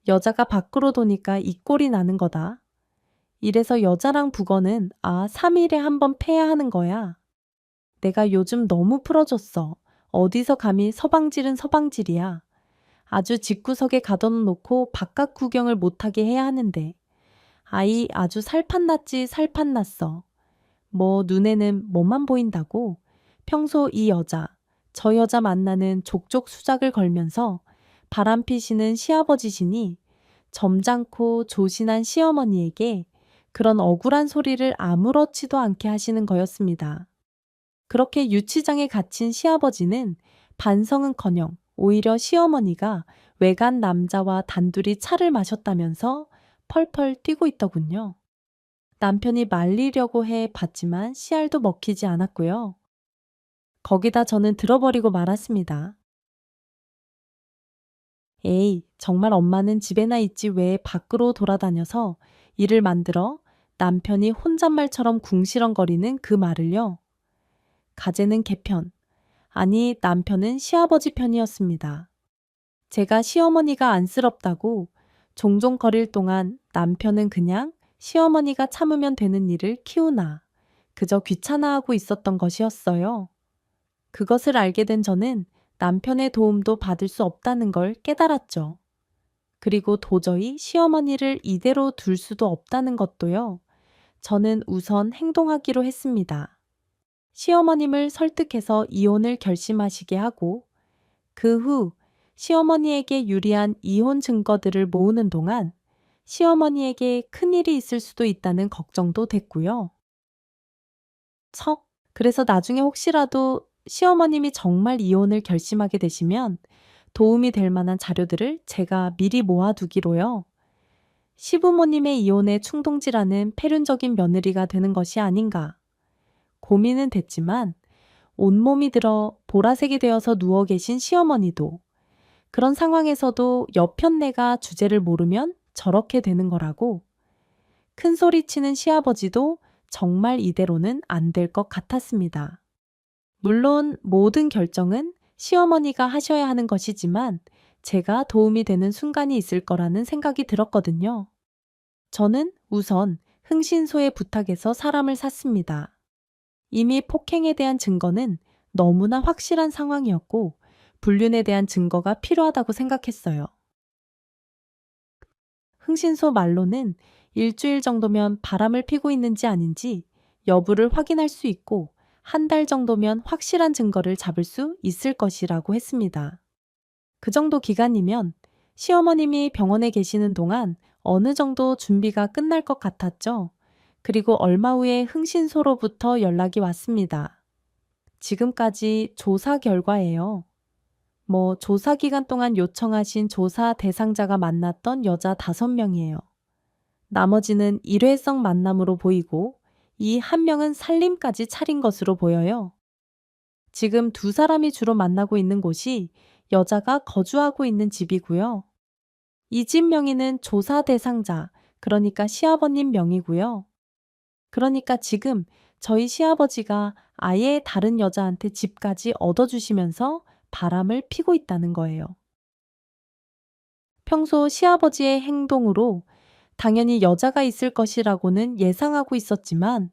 Speaker 1: 여자가 밖으로 도니까 이 꼴이 나는 거다. 이래서 여자랑 북어는 3일에 한 번 패야 하는 거야. 내가 요즘 너무 풀어줬어. 어디서 감히 서방질은 서방질이야. 아주 집구석에 가둬놓고 바깥 구경을 못하게 해야 하는데. 아이 아주 살판났지 살판났어. 뭐 눈에는 뭐만 보인다고. 평소 이 여자, 저 여자 만나는 족족 수작을 걸면서 바람 피시는 시아버지시니 점잖고 조신한 시어머니에게 그런 억울한 소리를 아무렇지도 않게 하시는 거였습니다. 그렇게 유치장에 갇힌 시아버지는 반성은커녕 오히려 시어머니가 외간 남자와 단둘이 차를 마셨다면서 펄펄 뛰고 있더군요. 남편이 말리려고 해 봤지만 씨알도 먹히지 않았고요. 거기다 저는 들어버리고 말았습니다. 에이, 정말 엄마는 집에나 있지 왜 밖으로 돌아다녀서 일을 만들어 남편이 혼잣말처럼 궁시렁거리는 그 말을요. 가재는 개편, 아니 남편은 시아버지 편이었습니다. 제가 시어머니가 안쓰럽다고 종종 거릴 동안 남편은 그냥 시어머니가 참으면 되는 일을 키우나 그저 귀찮아하고 있었던 것이었어요. 그것을 알게 된 저는 남편의 도움도 받을 수 없다는 걸 깨달았죠. 그리고 도저히 시어머니를 이대로 둘 수도 없다는 것도요. 저는 우선 행동하기로 했습니다. 시어머님을 설득해서 이혼을 결심하시게 하고 그 후 시어머니에게 유리한 이혼 증거들을 모으는 동안 시어머니에게 큰일이 있을 수도 있다는 걱정도 됐고요. 그래서 나중에 혹시라도 시어머님이 정말 이혼을 결심하게 되시면 도움이 될 만한 자료들을 제가 미리 모아두기로요. 시부모님의 이혼에 충동질하는 폐륜적인 며느리가 되는 것이 아닌가. 고민은 됐지만 온몸이 들어 보라색이 되어서 누워 계신 시어머니도 그런 상황에서도 옆편내가 주제를 모르면 저렇게 되는 거라고 큰 소리 치는 시아버지도 정말 이대로는 안 될 것 같았습니다. 물론 모든 결정은 시어머니가 하셔야 하는 것이지만 제가 도움이 되는 순간이 있을 거라는 생각이 들었거든요. 저는 우선 흥신소에 부탁해서 사람을 샀습니다. 이미 폭행에 대한 증거는 너무나 확실한 상황이었고 불륜에 대한 증거가 필요하다고 생각했어요. 흥신소 말로는 일주일 정도면 바람을 피고 있는지 아닌지 여부를 확인할 수 있고 한 달 정도면 확실한 증거를 잡을 수 있을 것이라고 했습니다. 그 정도 기간이면 시어머님이 병원에 계시는 동안 어느 정도 준비가 끝날 것 같았죠. 그리고 얼마 후에 흥신소로부터 연락이 왔습니다. 지금까지 조사 결과예요. 조사 기간 동안 요청하신 조사 대상자가 만났던 여자 5명이에요. 나머지는 일회성 만남으로 보이고 이 한 명은 살림까지 차린 것으로 보여요. 지금 2사람이 주로 만나고 있는 곳이 여자가 거주하고 있는 집이고요. 이 집 명의는 조사 대상자, 그러니까 시아버님 명의고요. 그러니까 지금 저희 시아버지가 아예 다른 여자한테 집까지 얻어주시면서 바람을 피고 있다는 거예요. 평소 시아버지의 행동으로 당연히 여자가 있을 것이라고는 예상하고 있었지만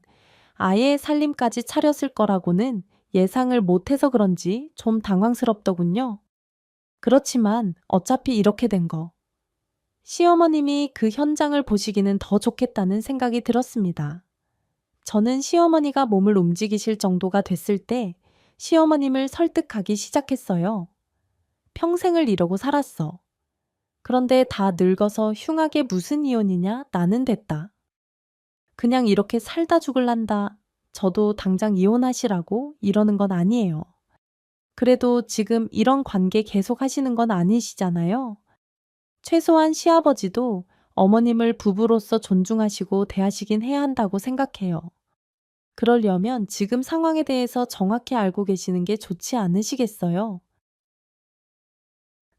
Speaker 1: 아예 살림까지 차렸을 거라고는 예상을 못해서 그런지 좀 당황스럽더군요. 그렇지만 어차피 이렇게 된 거. 시어머님이 그 현장을 보시기는 더 좋겠다는 생각이 들었습니다. 저는 시어머니가 몸을 움직이실 정도가 됐을 때 시어머님을 설득하기 시작했어요. 평생을 이러고 살았어. 그런데 다 늙어서 흉하게 무슨 이혼이냐? 나는 됐다. 그냥 이렇게 살다 죽을란다. 저도 당장 이혼하시라고 이러는 건 아니에요. 그래도 지금 이런 관계 계속 하시는 건 아니시잖아요. 최소한 시아버지도 어머님을 부부로서 존중하시고 대하시긴 해야 한다고 생각해요. 그러려면 지금 상황에 대해서 정확히 알고 계시는 게 좋지 않으시겠어요?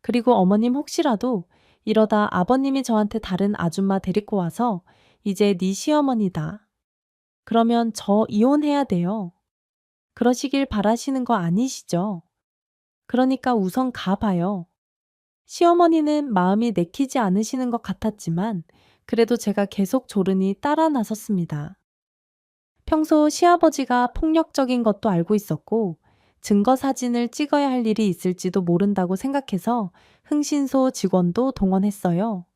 Speaker 1: 그리고 어머님 혹시라도 이러다 아버님이 저한테 다른 아줌마 데리고 와서 이제 네 시어머니다. 그러면 저 이혼해야 돼요. 그러시길 바라시는 거 아니시죠? 그러니까 우선 가봐요. 시어머니는 마음이 내키지 않으시는 것 같았지만 그래도 제가 계속 조르니 따라 나섰습니다. 평소 시아버지가 폭력적인 것도 알고 있었고 증거 사진을 찍어야 할 일이 있을지도 모른다고 생각해서 흥신소 직원도 동원했어요.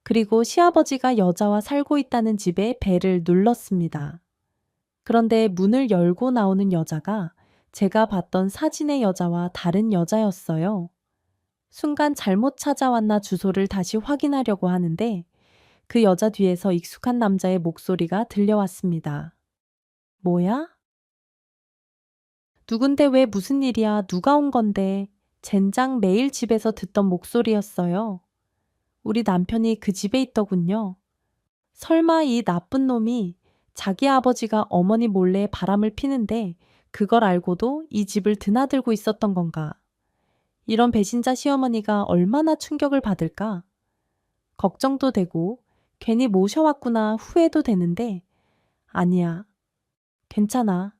Speaker 1: 그리고 시아버지가 여자와 살고 있다는 집에 벨을 눌렀습니다. 그런데 문을 열고 나오는 여자가 제가 봤던 사진의 여자와 다른 여자였어요. 순간 잘못 찾아왔나 주소를 다시 확인하려고 하는데 그 여자 뒤에서 익숙한 남자의 목소리가 들려왔습니다. 뭐야? 누군데 왜 무슨 일이야? 누가 온 건데? 젠장 매일 집에서 듣던 목소리였어요. 우리 남편이 그 집에 있더군요. 설마 이 나쁜 놈이 자기 아버지가 어머니 몰래 바람을 피는데 그걸 알고도 이 집을 드나들고 있었던 건가? 이런 배신자 시어머니가 얼마나 충격을 받을까? 걱정도 되고 괜히 모셔왔구나 후회도 되는데 아니야. 괜찮아.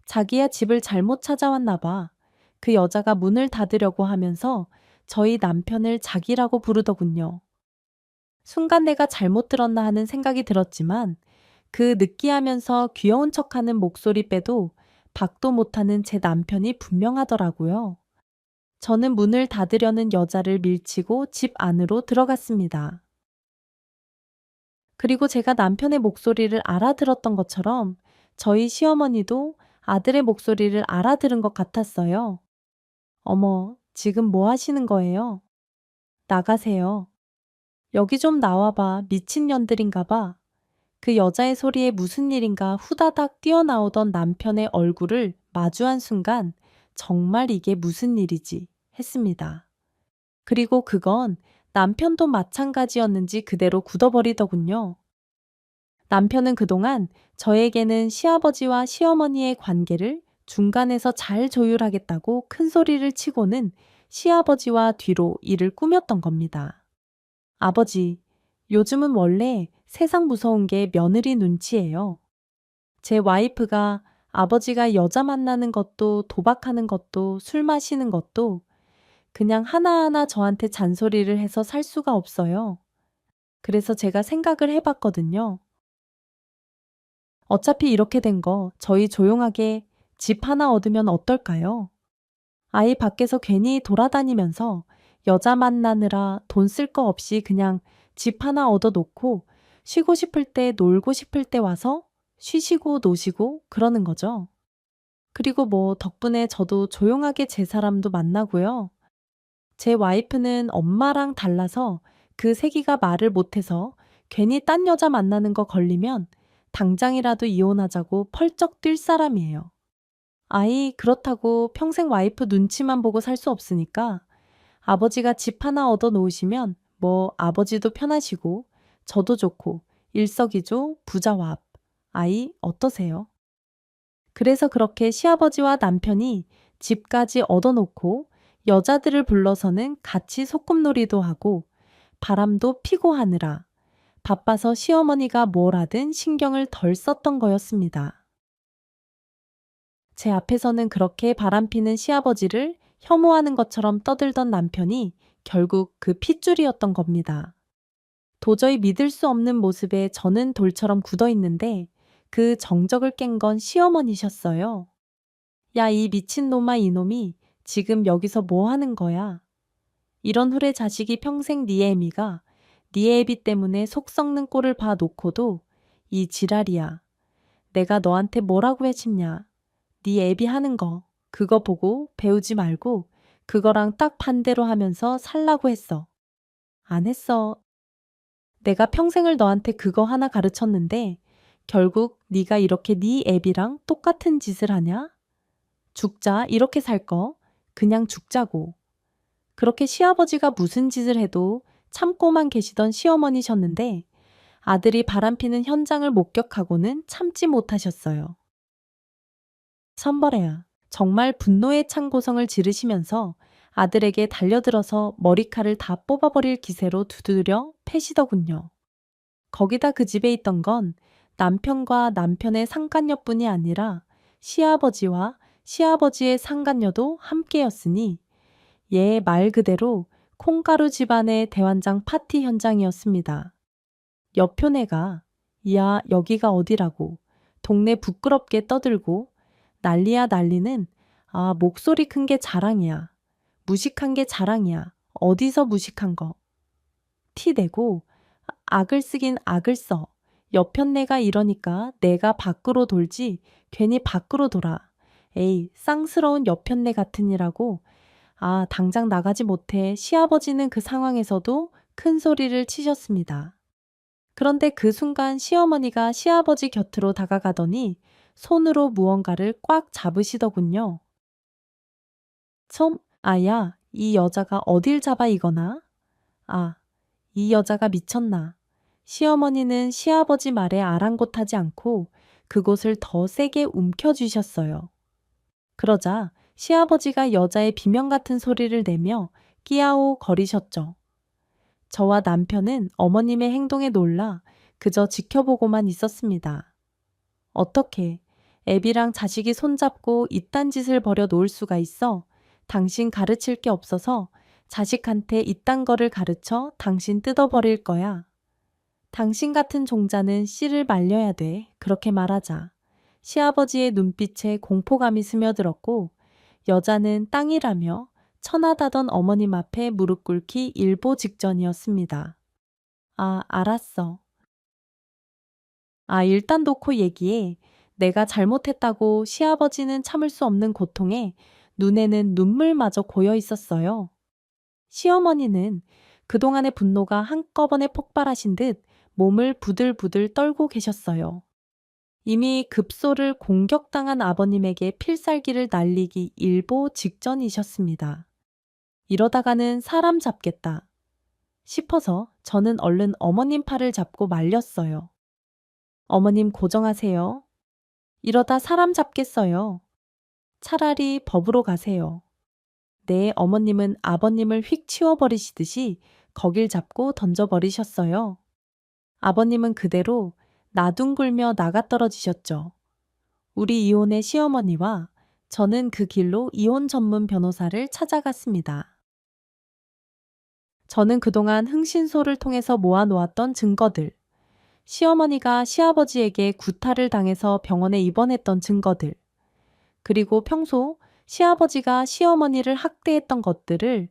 Speaker 1: 자기야 집을 잘못 찾아왔나 봐. 그 여자가 문을 닫으려고 하면서 저희 남편을 자기라고 부르더군요. 순간 내가 잘못 들었나 하는 생각이 들었지만 그 느끼하면서 귀여운 척하는 목소리 빼도 박도 못하는 제 남편이 분명하더라고요. 저는 문을 닫으려는 여자를 밀치고 집 안으로 들어갔습니다. 그리고 제가 남편의 목소리를 알아들었던 것처럼 저희 시어머니도 아들의 목소리를 알아들은 것 같았어요. 어머, 지금 뭐 하시는 거예요? 나가세요. 여기 좀 나와봐. 미친년들인가 봐. 그 여자의 소리에 무슨 일인가 후다닥 뛰어나오던 남편의 얼굴을 마주한 순간 정말 이게 무슨 일이지 했습니다. 그리고 그건 남편도 마찬가지였는지 그대로 굳어버리더군요. 남편은 그동안 저에게는 시아버지와 시어머니의 관계를 중간에서 잘 조율하겠다고 큰 소리를 치고는 시아버지와 뒤로 일을 꾸몄던 겁니다. 아버지, 요즘은 원래 세상 무서운 게 며느리 눈치예요. 제 와이프가 아버지가 여자 만나는 것도 도박하는 것도 술 마시는 것도 그냥 하나하나 저한테 잔소리를 해서 살 수가 없어요. 그래서 제가 생각을 해봤거든요. 어차피 이렇게 된 거 저희 조용하게 집 하나 얻으면 어떨까요? 아이 밖에서 괜히 돌아다니면서 여자 만나느라 돈 쓸 거 없이 그냥 집 하나 얻어놓고 쉬고 싶을 때 놀고 싶을 때 와서 쉬시고 노시고 그러는 거죠. 그리고 뭐 덕분에 저도 조용하게 제 사람도 만나고요. 제 와이프는 엄마랑 달라서 그 새끼가 말을 못해서 괜히 딴 여자 만나는 거 걸리면 당장이라도 이혼하자고 펄쩍 뛸 사람이에요. 아이 그렇다고 평생 와이프 눈치만 보고 살 수 없으니까 아버지가 집 하나 얻어 놓으시면 뭐 아버지도 편하시고 저도 좋고 일석이조 부자와 아이 어떠세요? 그래서 그렇게 시아버지와 남편이 집까지 얻어놓고 여자들을 불러서는 같이 소꿉놀이도 하고 바람도 피고 하느라 바빠서 시어머니가 뭘 하든 신경을 덜 썼던 거였습니다. 제 앞에서는 그렇게 바람피는 시아버지를 혐오하는 것처럼 떠들던 남편이 결국 그 핏줄이었던 겁니다. 도저히 믿을 수 없는 모습에 저는 돌처럼 굳어 있는데 그 정적을 깬 건 시어머니셨어요. 야, 이 미친놈아 이놈이 지금 여기서 뭐 하는 거야? 이런 후레 자식이 평생 네 애미가 네 애비 때문에 속 썩는 꼴을 봐 놓고도 이 지랄이야. 내가 너한테 뭐라고 해집냐. 네 애비 하는 거 그거 보고 배우지 말고 그거랑 딱 반대로 하면서 살라고 했어. 안 했어. 내가 평생을 너한테 그거 하나 가르쳤는데 결국 네가 이렇게 네 애비랑 똑같은 짓을 하냐? 죽자, 이렇게 살 거. 그냥 죽자고. 그렇게 시아버지가 무슨 짓을 해도 참고만 계시던 시어머니셨는데 아들이 바람피는 현장을 목격하고는 참지 못하셨어요. 선벌해야 정말 분노의 창고성을 지르시면서 아들에게 달려들어서 머리칼을 다 뽑아버릴 기세로 두드려 패시더군요. 거기다 그 집에 있던 건 남편과 남편의 상간녀뿐이 아니라 시아버지와 시아버지의 상간녀도 함께였으니 얘 말 그대로 콩가루 집안의 대환장 파티 현장이었습니다. 옆표네가 야 여기가 어디라고 동네 부끄럽게 떠들고 난리야 난리는 아 목소리 큰 게 자랑이야. 무식한 게 자랑이야. 어디서 무식한 거. 티 내고 악을 쓰긴 악을 써. 옆편네가 이러니까 내가 밖으로 돌지 괜히 밖으로 돌아. 에이 쌍스러운 옆편네 같으니라고. 아 당장 나가지 못해 시아버지는 그 상황에서도 큰 소리를 치셨습니다. 그런데 그 순간 시어머니가 시아버지 곁으로 다가가더니 손으로 무언가를 꽉 잡으시더군요. 아야, 이 여자가 어딜 잡아 이거나? 아, 이 여자가 미쳤나? 시어머니는 시아버지 말에 아랑곳하지 않고 그곳을 더 세게 움켜쥐셨어요. 그러자 시아버지가 여자의 비명 같은 소리를 내며 끼야오 거리셨죠. 저와 남편은 어머님의 행동에 놀라 그저 지켜보고만 있었습니다. 어떻게 애비랑 자식이 손잡고 이딴 짓을 벌여 놓을 수가 있어? 당신 가르칠 게 없어서 자식한테 이딴 거를 가르쳐 당신 뜯어버릴 거야. 당신 같은 종자는 씨를 말려야 돼. 그렇게 말하자. 시아버지의 눈빛에 공포감이 스며들었고 여자는 땅이라며 천하다던 어머님 앞에 무릎 꿇기 일보 직전이었습니다. 아, 알았어. 아, 일단 놓고 얘기해. 내가 잘못했다고 시아버지는 참을 수 없는 고통에 눈에는 눈물마저 고여 있었어요. 시어머니는 그동안의 분노가 한꺼번에 폭발하신 듯 몸을 부들부들 떨고 계셨어요. 이미 급소를 공격당한 아버님에게 필살기를 날리기 일보 직전이셨습니다. 이러다가는 사람 잡겠다 싶어서 저는 얼른 어머님 팔을 잡고 말렸어요. 어머님 고정하세요. 이러다 사람 잡겠어요. 차라리 법으로 가세요. 네, 어머님은 아버님을 휙 치워버리시듯이 거길 잡고 던져버리셨어요. 아버님은 그대로 나둥글며 나가떨어지셨죠. 우리 이혼의 시어머니와 저는 그 길로 이혼 전문 변호사를 찾아갔습니다. 저는 그동안 흥신소를 통해서 모아놓았던 증거들, 시어머니가 시아버지에게 구타를 당해서 병원에 입원했던 증거들, 그리고 평소 시아버지가 시어머니를 학대했던 것들을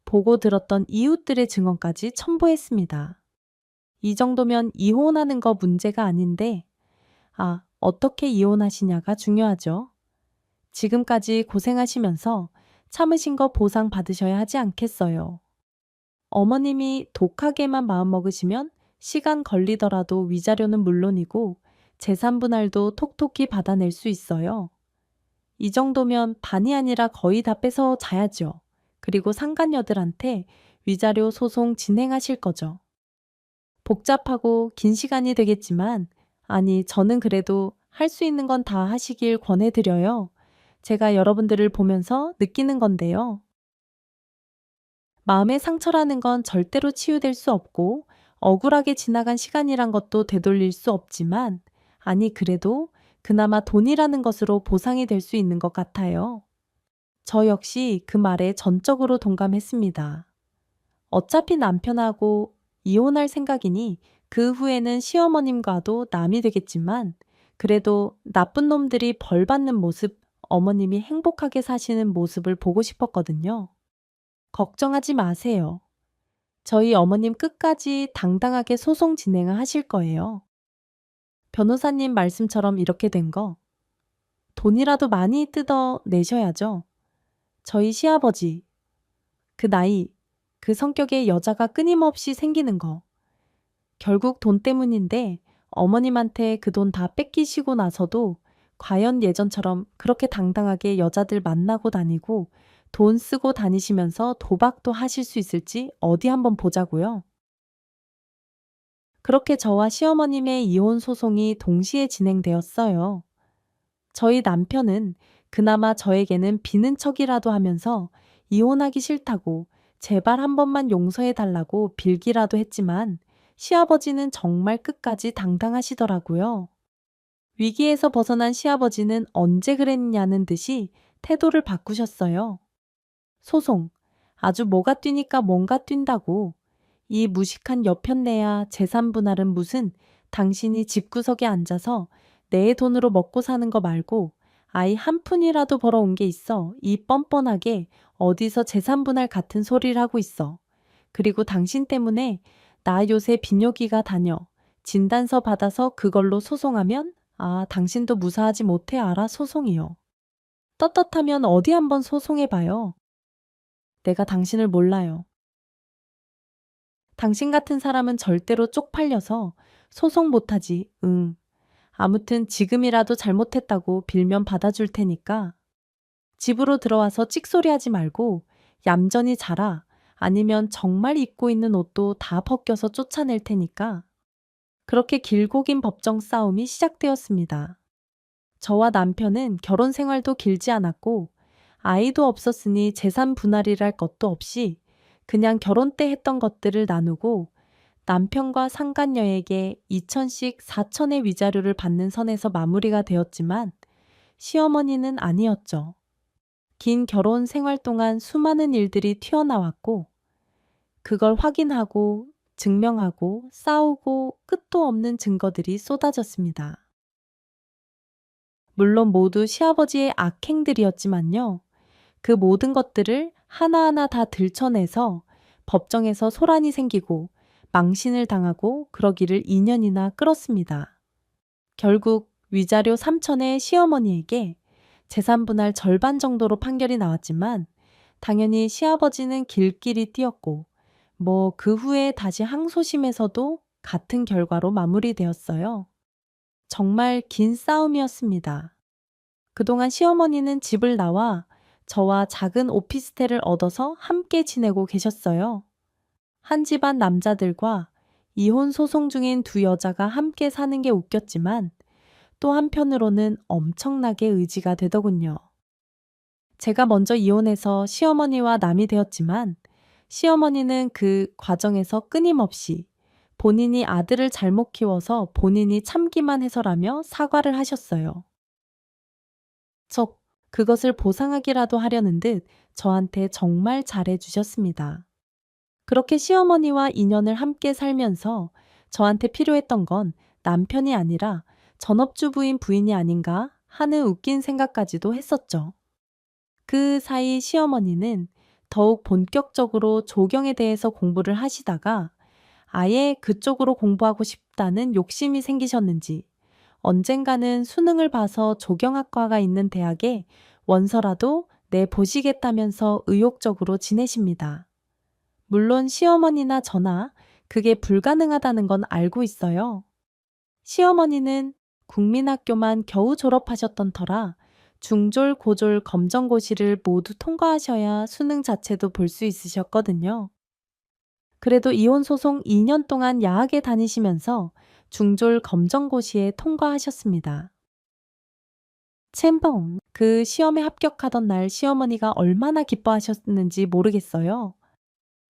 Speaker 1: 보고 들었던 이웃들의 증언까지 첨부했습니다. 이 정도면 이혼하는 거 문제가 아닌데, 어떻게 이혼하시냐가 중요하죠. 지금까지 고생하시면서 참으신 거 보상 받으셔야 하지 않겠어요. 어머님이 독하게만 마음먹으시면 시간 걸리더라도 위자료는 물론이고 재산 분할도 톡톡히 받아낼 수 있어요. 이 정도면 반이 아니라 거의 다 뺏어 자야죠. 그리고 상간녀들한테 위자료 소송 진행하실 거죠. 복잡하고 긴 시간이 되겠지만, 저는 그래도 할 수 있는 건 다 하시길 권해드려요. 제가 여러분들을 보면서 느끼는 건데요. 마음의 상처라는 건 절대로 치유될 수 없고 억울하게 지나간 시간이란 것도 되돌릴 수 없지만 그래도 그나마 돈이라는 것으로 보상이 될 수 있는 것 같아요. 저 역시 그 말에 전적으로 동감했습니다. 어차피 남편하고 이혼할 생각이니 그 후에는 시어머님과도 남이 되겠지만 그래도 나쁜 놈들이 벌 받는 모습, 어머님이 행복하게 사시는 모습을 보고 싶었거든요. 걱정하지 마세요. 저희 어머님 끝까지 당당하게 소송 진행을 하실 거예요. 변호사님 말씀처럼 이렇게 된 거 돈이라도 많이 뜯어 내셔야죠. 저희 시아버지 그 나이, 그 성격의 여자가 끊임없이 생기는 거. 결국 돈 때문인데 어머님한테 그 돈 다 뺏기시고 나서도 과연 예전처럼 그렇게 당당하게 여자들 만나고 다니고 돈 쓰고 다니시면서 도박도 하실 수 있을지 어디 한번 보자고요. 그렇게 저와 시어머님의 이혼 소송이 동시에 진행되었어요. 저희 남편은 그나마 저에게는 비는 척이라도 하면서 이혼하기 싫다고 제발 한 번만 용서해 달라고 빌기라도 했지만 시아버지는 정말 끝까지 당당하시더라고요. 위기에서 벗어난 시아버지는 언제 그랬냐는 듯이 태도를 바꾸셨어요. 소송. 아주 뭐가 뛰니까 뭔가 뛴다고. 이 무식한 여편네야 재산 분할은 무슨 당신이 집구석에 앉아서 내 돈으로 먹고 사는 거 말고 아이 한 푼이라도 벌어온 게 있어. 이 뻔뻔하게 어디서 재산 분할 같은 소리를 하고 있어. 그리고 당신 때문에 나 요새 비뇨기가 다녀. 진단서 받아서 그걸로 소송하면 아, 당신도 무사하지 못해 알아 소송이요. 떳떳하면 어디 한번 소송해봐요. 내가 당신을 몰라요. 당신 같은 사람은 절대로 쪽팔려서 소송 못하지. 응. 아무튼 지금이라도 잘못했다고 빌면 받아줄 테니까 집으로 들어와서 찍소리하지 말고 얌전히 자라. 아니면 정말 입고 있는 옷도 다 벗겨서 쫓아낼 테니까. 그렇게 길고 긴 법정 싸움이 시작되었습니다. 저와 남편은 결혼 생활도 길지 않았고 아이도 없었으니 재산 분할이랄 것도 없이 그냥 결혼 때 했던 것들을 나누고 남편과 상간녀에게 2천씩 4천의 위자료를 받는 선에서 마무리가 되었지만 시어머니는 아니었죠. 긴 결혼 생활 동안 수많은 일들이 튀어나왔고 그걸 확인하고 증명하고 싸우고 끝도 없는 증거들이 쏟아졌습니다. 물론 모두 시아버지의 악행들이었지만요. 그 모든 것들을 하나하나 다 들춰내서 법정에서 소란이 생기고 망신을 당하고 그러기를 2년이나 끌었습니다. 결국 위자료 3천의 시어머니에게 재산 분할 절반 정도로 판결이 나왔지만 당연히 시아버지는 길길이 뛰었고 뭐 그 후에 다시 항소심에서도 같은 결과로 마무리되었어요. 정말 긴 싸움이었습니다. 그동안 시어머니는 집을 나와 저와 작은 오피스텔을 얻어서 함께 지내고 계셨어요. 한 집안 남자들과 이혼 소송 중인 두 여자가 함께 사는 게 웃겼지만 또 한편으로는 엄청나게 의지가 되더군요. 제가 먼저 이혼해서 시어머니와 남이 되었지만 시어머니는 그 과정에서 끊임없이 본인이 아들을 잘못 키워서 본인이 참기만 해서라며 사과를 하셨어요. 즉, 그것을 보상하기라도 하려는 듯 저한테 정말 잘해주셨습니다. 그렇게 시어머니와 2년을 함께 살면서 저한테 필요했던 건 남편이 아니라 전업주부인 부인이 아닌가 하는 웃긴 생각까지도 했었죠. 그 사이 시어머니는 더욱 본격적으로 조경에 대해서 공부를 하시다가 아예 그쪽으로 공부하고 싶다는 욕심이 생기셨는지 언젠가는 수능을 봐서 조경학과가 있는 대학에 원서라도 내보시겠다면서 의욕적으로 지내십니다. 물론 시어머니나 저나 그게 불가능하다는 건 알고 있어요. 시어머니는 국민학교만 겨우 졸업하셨던 터라 중졸, 고졸, 검정고시를 모두 통과하셔야 수능 자체도 볼 수 있으셨거든요. 그래도 이혼소송 2년 동안 야하게 다니시면서 중졸 검정고시에 통과하셨습니다. 챔벙, 그 시험에 합격하던 날 시어머니가 얼마나 기뻐하셨는지 모르겠어요.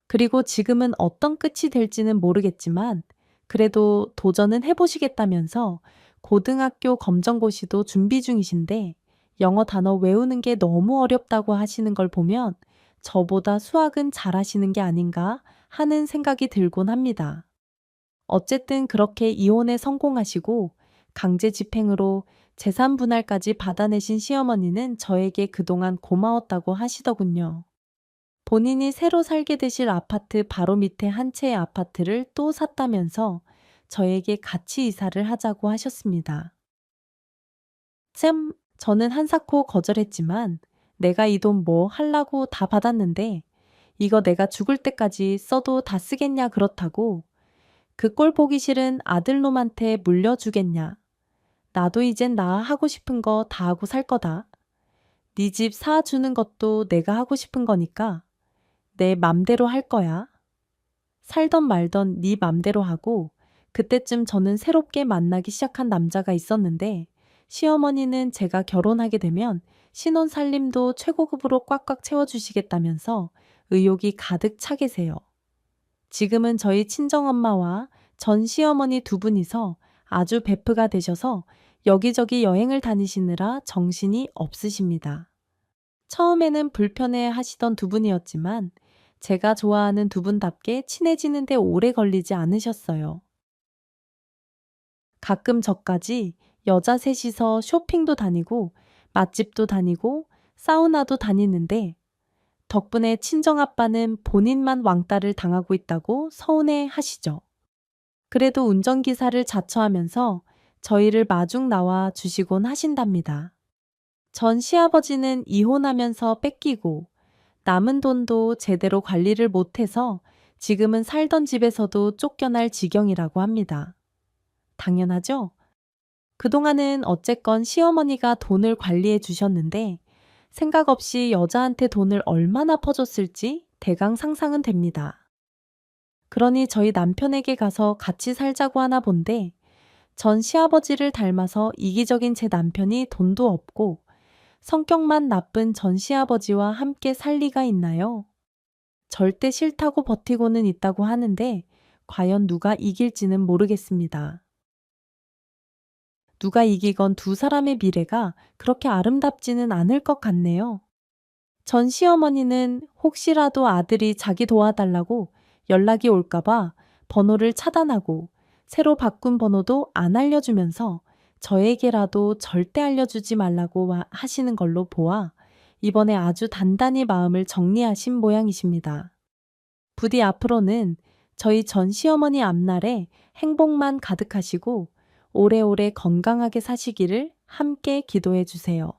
Speaker 1: 그리고 지금은 어떤 끝이 될지는 모르겠지만 그래도 도전은 해보시겠다면서 고등학교 검정고시도 준비 중이신데 영어 단어 외우는 게 너무 어렵다고 하시는 걸 보면 저보다 수학은 잘하시는 게 아닌가 하는 생각이 들곤 합니다. 어쨌든 그렇게 이혼에 성공하시고 강제 집행으로 재산 분할까지 받아내신 시어머니는 저에게 그동안 고마웠다고 하시더군요. 본인이 새로 살게 되실 아파트 바로 밑에 한 채의 아파트를 또 샀다면서 저에게 같이 이사를 하자고 하셨습니다. 참, 저는 한사코 거절했지만 내가 이 돈 뭐 하려고 다 받았는데 이거 내가 죽을 때까지 써도 다 쓰겠냐 그렇다고. 그 꼴 보기 싫은 아들놈한테 물려주겠냐. 나도 이젠 나 하고 싶은 거 다 하고 살 거다. 네 집 사주는 것도 내가 하고 싶은 거니까 내 맘대로 할 거야. 살던 말던 네 맘대로 하고 그때쯤 저는 새롭게 만나기 시작한 남자가 있었는데 시어머니는 제가 결혼하게 되면 신혼 살림도 최고급으로 꽉꽉 채워주시겠다면서 의욕이 가득 차 계세요. 지금은 저희 친정엄마와 전 시어머니 두 분이서 아주 베프가 되셔서 여기저기 여행을 다니시느라 정신이 없으십니다. 처음에는 불편해 하시던 두 분이었지만 제가 좋아하는 두 분답게 친해지는데 오래 걸리지 않으셨어요. 가끔 저까지 여자 셋이서 쇼핑도 다니고 맛집도 다니고 사우나도 다니는데 덕분에 친정아빠는 본인만 왕따를 당하고 있다고 서운해 하시죠. 그래도 운전기사를 자처하면서 저희를 마중 나와 주시곤 하신답니다. 전 시아버지는 이혼하면서 뺏기고 남은 돈도 제대로 관리를 못해서 지금은 살던 집에서도 쫓겨날 지경이라고 합니다. 당연하죠? 그동안은 어쨌건 시어머니가 돈을 관리해 주셨는데 생각 없이 여자한테 돈을 얼마나 퍼줬을지 대강 상상은 됩니다. 그러니 저희 남편에게 가서 같이 살자고 하나 본데 전 시아버지를 닮아서 이기적인 제 남편이 돈도 없고 성격만 나쁜 전 시아버지와 함께 살 리가 있나요? 절대 싫다고 버티고는 있다고 하는데 과연 누가 이길지는 모르겠습니다. 누가 이기건 두 사람의 미래가 그렇게 아름답지는 않을 것 같네요. 전 시어머니는 혹시라도 아들이 자기 도와달라고 연락이 올까봐 번호를 차단하고 새로 바꾼 번호도 안 알려주면서 저에게라도 절대 알려주지 말라고 하시는 걸로 보아 이번에 아주 단단히 마음을 정리하신 모양이십니다. 부디 앞으로는 저희 전 시어머니 앞날에 행복만 가득하시고 오래오래 건강하게 사시기를 함께 기도해 주세요.